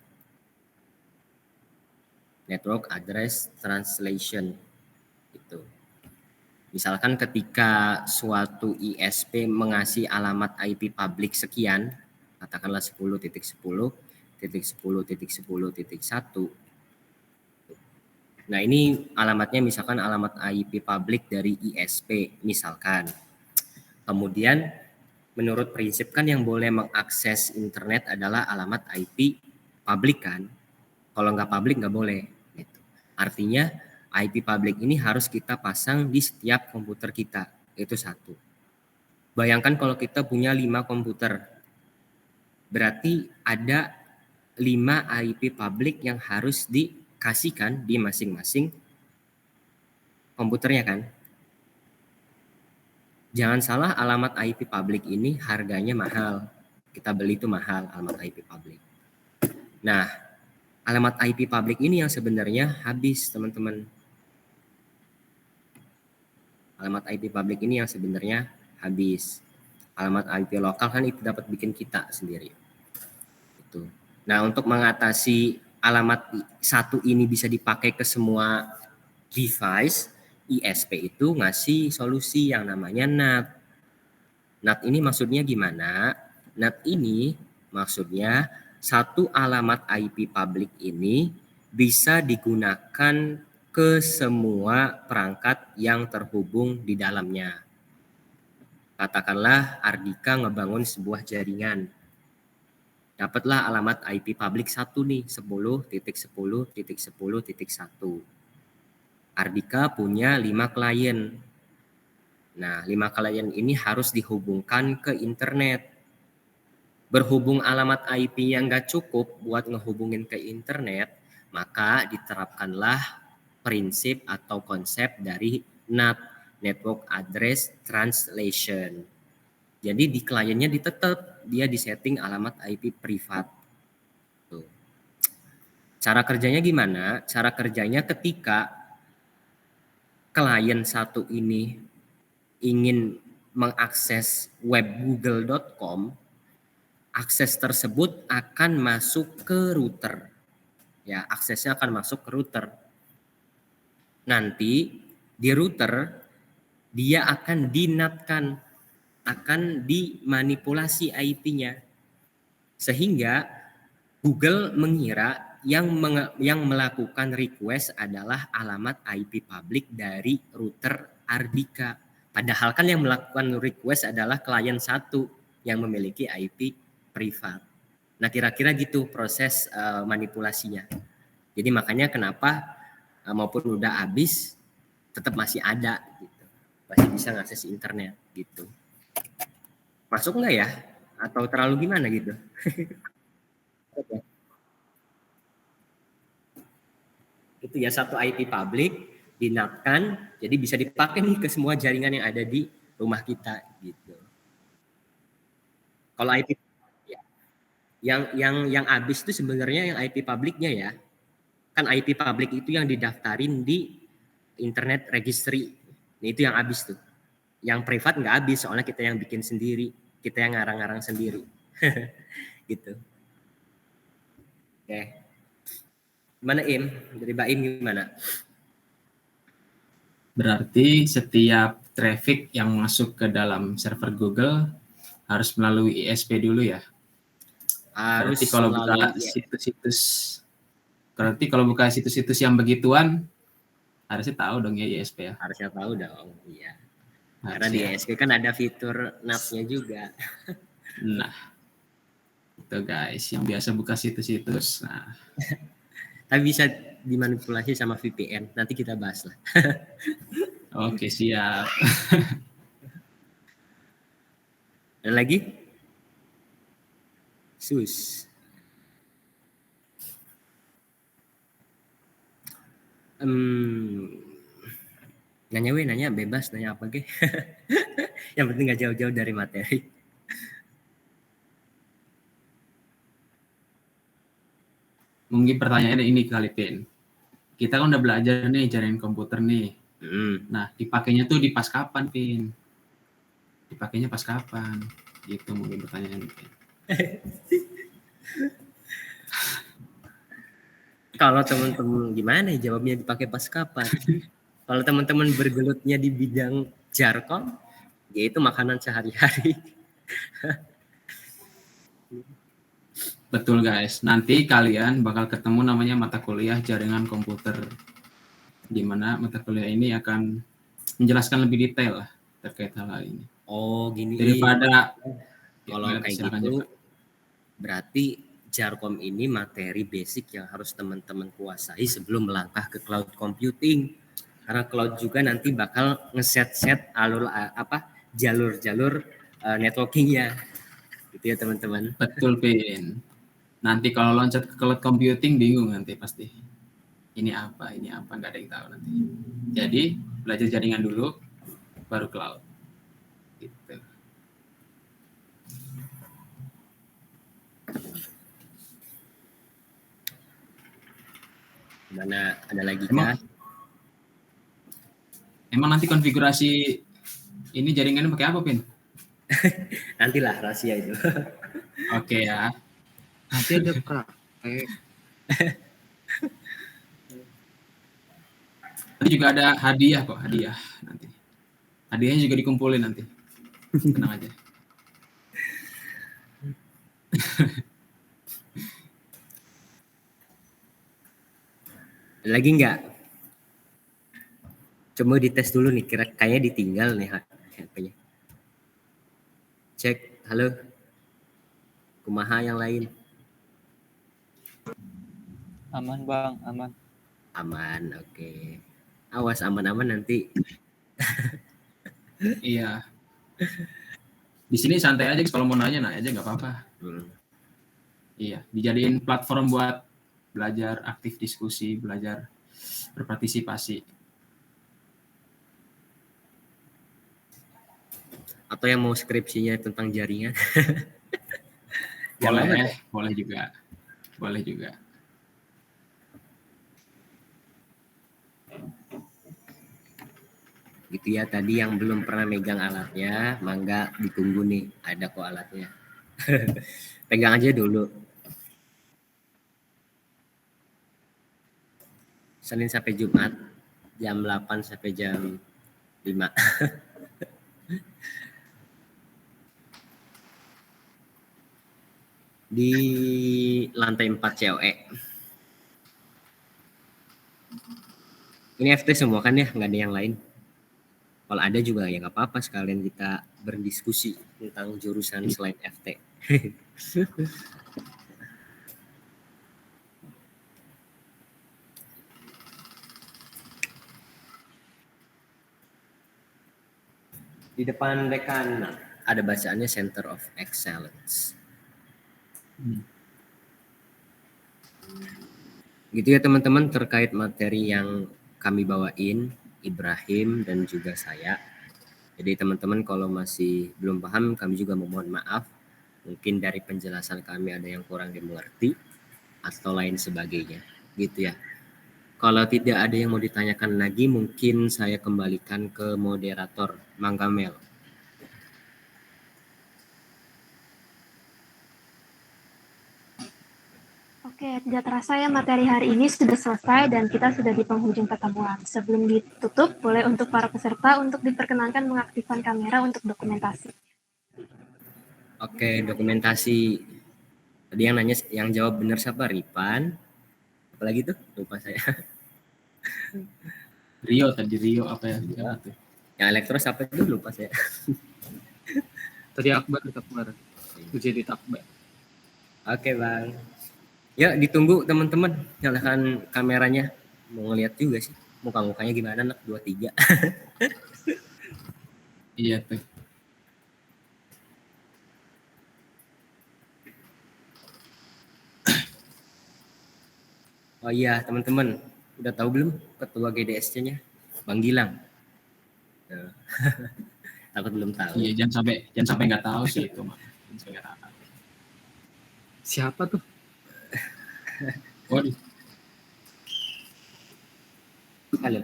Network Address Translation. Itu. Misalkan ketika suatu ISP mengasih alamat IP publik sekian, katakanlah 10.10.10.10.1. Nah, ini alamatnya misalkan alamat IP publik dari ISP misalkan. Kemudian menurut prinsip kan yang boleh mengakses internet adalah alamat IP publik kan. Kalau nggak publik nggak boleh. Gitu. Artinya IP publik ini harus kita pasang di setiap komputer kita. Itu satu. Bayangkan kalau kita punya 5 komputer. Berarti ada 5 IP publik yang harus dikasihkan di masing-masing komputernya kan. Jangan salah, alamat IP public ini harganya mahal. Kita beli itu mahal, alamat IP public. Nah, alamat IP public ini yang sebenarnya habis, teman-teman. Alamat IP public ini yang sebenarnya habis. Alamat IP lokal kan itu dapat bikin kita sendiri. Itu. Nah, untuk mengatasi alamat satu ini bisa dipakai ke semua device, ISP itu ngasih solusi yang namanya NAT. NAT ini maksudnya gimana? NAT ini maksudnya satu alamat IP public ini bisa digunakan ke semua perangkat yang terhubung di dalamnya. Katakanlah Ardika ngebangun sebuah jaringan. Dapatlah alamat IP public 1 nih, 10.10.10.1. Ardika punya 5 klien. Nah, 5 klien ini harus dihubungkan ke internet. Berhubung alamat IP yang nggak cukup buat ngehubungin ke internet, maka diterapkanlah prinsip atau konsep dari NAT, Network Address Translation. Jadi di kliennya ditetap, dia disetting alamat IP privat. Tuh. Cara kerjanya gimana? Cara kerjanya ketika klien satu ini ingin mengakses web google.com, akses tersebut akan masuk ke router. Ya, aksesnya akan masuk ke router. Nanti di router dia akan dinatkan, akan dimanipulasi IP-nya. Sehingga Google mengira yang melakukan request adalah alamat IP public dari router Ardika. Padahal kan yang melakukan request adalah klien satu yang memiliki IP privat. Nah, kira-kira gitu proses manipulasinya. Jadi makanya kenapa maupun udah habis tetap masih ada gitu. Masih bisa ngakses internet gitu. Masuk nggak ya? Atau terlalu gimana gitu? Itu ya, satu IP public dinatkan, jadi bisa dipakai nih ke semua jaringan yang ada di rumah kita gitu. Kalau IP ya, yang habis itu sebenarnya yang IP publiknya ya. Kan IP public itu yang didaftarin di internet registry. Nah, itu yang habis tuh. Yang privat nggak habis, soalnya kita yang bikin sendiri, kita yang ngarang-ngarang sendiri. Gitu. Oke. Gimana Im? Dari Baim gimana? Berarti setiap traffic yang masuk ke dalam server Google harus melalui ISP dulu ya? Harus Berarti kalau buka situs-situs yang begituan harusnya tahu dong ya ISP ya? Harusnya tahu dong, iya. Karena Harusnya. di ISP kan ada fitur NAT-nya juga. Nah, itu guys, yang biasa buka situs-situs. Nah, Tapi bisa dimanipulasi sama VPN. Nanti kita bahas lah. oke, siap. Ada lagi? Sus. Nanya bebas, nanya apa ke? Yang penting gak jauh-jauh dari materi. Mungkin pertanyaannya ini kali, Pin. Kita kan udah belajar nih jaringan komputer nih. Nah, dipakainya tuh di pas kapan, Pin? Dipakainya pas kapan? Gitu mungkin pertanyaan, Pin. Kalau teman-teman gimana ya jawabnya dipakai pas kapan? Kalau teman-teman bergelutnya di bidang jargon, yaitu makanan sehari-hari. Betul guys, nanti kalian bakal ketemu namanya mata kuliah jaringan komputer, di mana mata kuliah ini akan menjelaskan lebih detail lah terkait hal ini. Oh gini. Daripada kalau kayak gitu, berarti jargon ini materi basic yang harus teman-teman kuasai sebelum melangkah ke cloud computing. Karena cloud juga nanti bakal ngeset-set jalur-jalur networkingnya, gitu ya teman-teman. Betul Pin. Nanti kalau loncat ke cloud computing bingung nanti pasti. ini apa, nggak ada yang tahu nanti. Jadi belajar jaringan dulu, baru cloud. Gitu. Mana ada lagi Emang- kah? Emang nanti konfigurasi ini jaringannya pakai apa, Pin? Nantilah rahasia itu. Oke ya. Nanti ada praktek. Nanti juga ada hadiah kok, hadiah nanti. Hadiahnya juga dikumpulin nanti. Tenang aja. Lagi nggak? Coba dites dulu nih, kayaknya ditinggal nih HP-nya. Cek, halo. Kumaha yang lain? Aman Bang, aman. Aman, oke. Awas aman-aman nanti. Iya. Di sini santai aja, kalau mau nanya aja nggak apa-apa. Iya, dijadiin platform buat belajar aktif diskusi, belajar berpartisipasi. Atau yang mau skripsinya tentang jaringan. Boleh juga. Boleh juga. Gitu ya, tadi yang belum pernah megang alatnya, mangga ditunggu nih, ada kok alatnya. Pegang aja dulu. Senin sampai Jumat, jam 8 sampai jam 5. Di lantai 4 COE. Ini FT semua kan ya, nggak ada yang lain. Kalau ada juga ya nggak apa-apa, sekalian kita berdiskusi tentang jurusan selain FT. Di depan dekan ada bacaannya Center of Excellence. Gitu ya teman-teman, terkait materi yang kami bawain, Ibrahim dan juga saya. Jadi teman-teman kalau masih belum paham, kami juga memohon maaf. Mungkin dari penjelasan kami ada yang kurang dimengerti atau lain sebagainya. Gitu ya. Kalau tidak ada yang mau ditanyakan lagi, mungkin saya kembalikan ke moderator, Mangga Mel. Oke, tidak terasa ya materi hari ini sudah selesai dan kita sudah di penghujung pertemuan. Sebelum ditutup, boleh untuk para peserta untuk diperkenankan mengaktifkan kamera untuk dokumentasi. Oke, dokumentasi. Tadi yang nanya, yang jawab benar siapa? Ripan. Apalagi tuh? Lupa saya. Rio apa ya? Yang elektros apa itu? Lupa saya. Tadi Akbar. Jadi Akbar. Oke bang. Ya ditunggu teman-teman. Nyalakan kameranya. Mau ngeliat juga sih. Muka-mukanya gimana nak 23. Iya tuh. Oh iya teman-teman. Udah tahu belum ketua GDSC-nya? Bang Gilang. Takut belum tahu. Iya, jangan sampai nggak tahu sih itu mah. Siapa tuh? Waduh. Halo.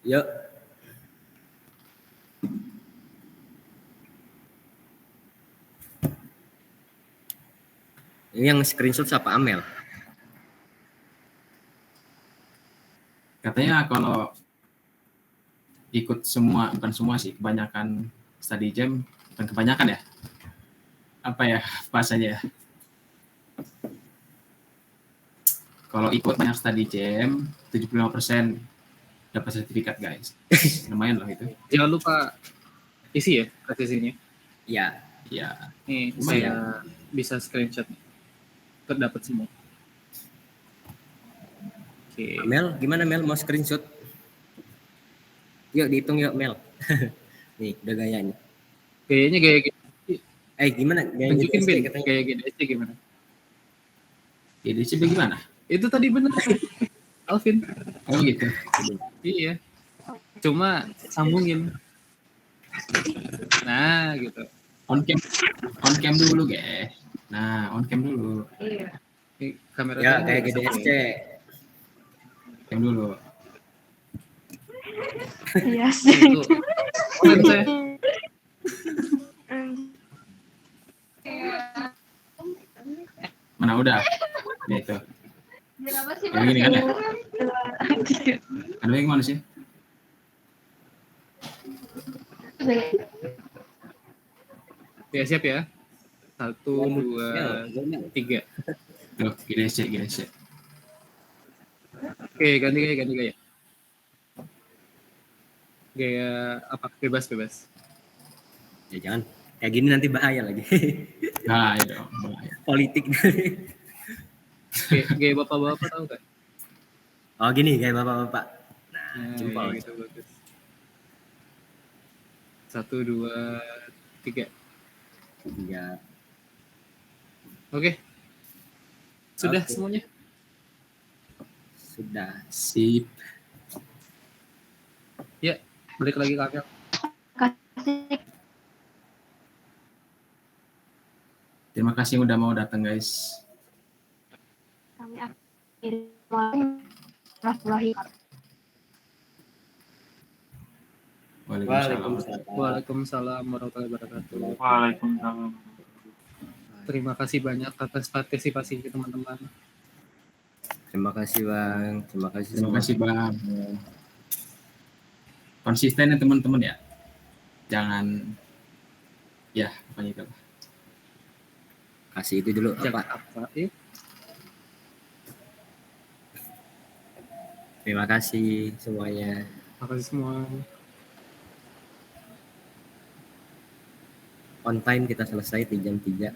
Yuk. Ini yang screenshot siapa? Amel? Katanya kalau ikut semua, bukan semua sih, kebanyakan study jam, bukan kebanyakan ya, apa ya bahasanya ya, kalau ikut banyak study jam 75% dapat sertifikat guys. Lumayan loh itu. Jangan lupa isi ya presisinya. Ya. Ya. Nih Lumayan. saya bisa screenshot nih. Terdapat semua. Oke. Mel, gimana Mel mau screenshot? Yuk dihitung yuk Mel. Nih udah gaya nih. Kayaknya gaya Gimana? Gaya tunjukin GDSC Bin, katanya. gaya GDSC gimana? IDC bagaimana? Itu tadi bener, Alvin. Oh gitu. Iya. Cuma sambungin. Nah, gitu. On cam dulu, guys. Nah, on cam dulu. Ini kamera Ya saya kayak nggak bisa GDSC. play. Cam dulu. Iya Oh, sih. itu keren saya. Mana udah? Ya itu. Yang gini kan ya? Ada yang mana sih? Ya siap ya. 1, 2, 3. Tuh, gini sih. Oke, ganti gaya. Gaya apa? Bebas. Ya jangan kayak gini nanti bahaya lagi. Nah, itu dong. Bahaya. Politik. Gaya bapak-bapak tahu kan? Oh gini kayak bapak-bapak. Nah, Nah, jempol. gitu bagus. 1, 2, 3. Ya. Oke. Sudah Oke. semuanya. Sudah. Sip. Ya, balik lagi ke Akil. Kasih Terima kasih udah mau datang, guys. kami akhiri warahmatullahi Waalaikumsalam. Waalaikumsalam warahmatullahi wabarakatuh. Waalaikumsalam. Terima kasih banyak atas partisipasi teman-teman. Terima kasih Bang. Terima kasih. Terima semua. kasih, Bang. Konsisten ya teman-teman ya. Jangan ya, pokoknya itu. Kasih itu dulu Jangan apa? apa? Ya. Terima kasih semuanya. Terima kasih semua. On time kita selesai di jam 3.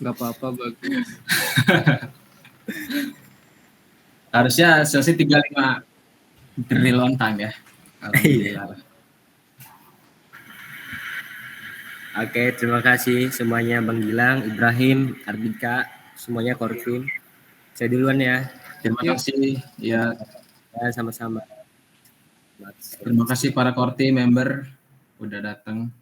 Nggak apa-apa, bagus. Harusnya selesai 35 drill on time ya. Alhamdulillah. Oke, terima kasih semuanya Bang Gilang, Ibrahim, Ardika, semuanya Korvin. Saya duluan ya. Terima Yuk. kasih ya. Ya, sama-sama. Terima kasih para core team member udah datang.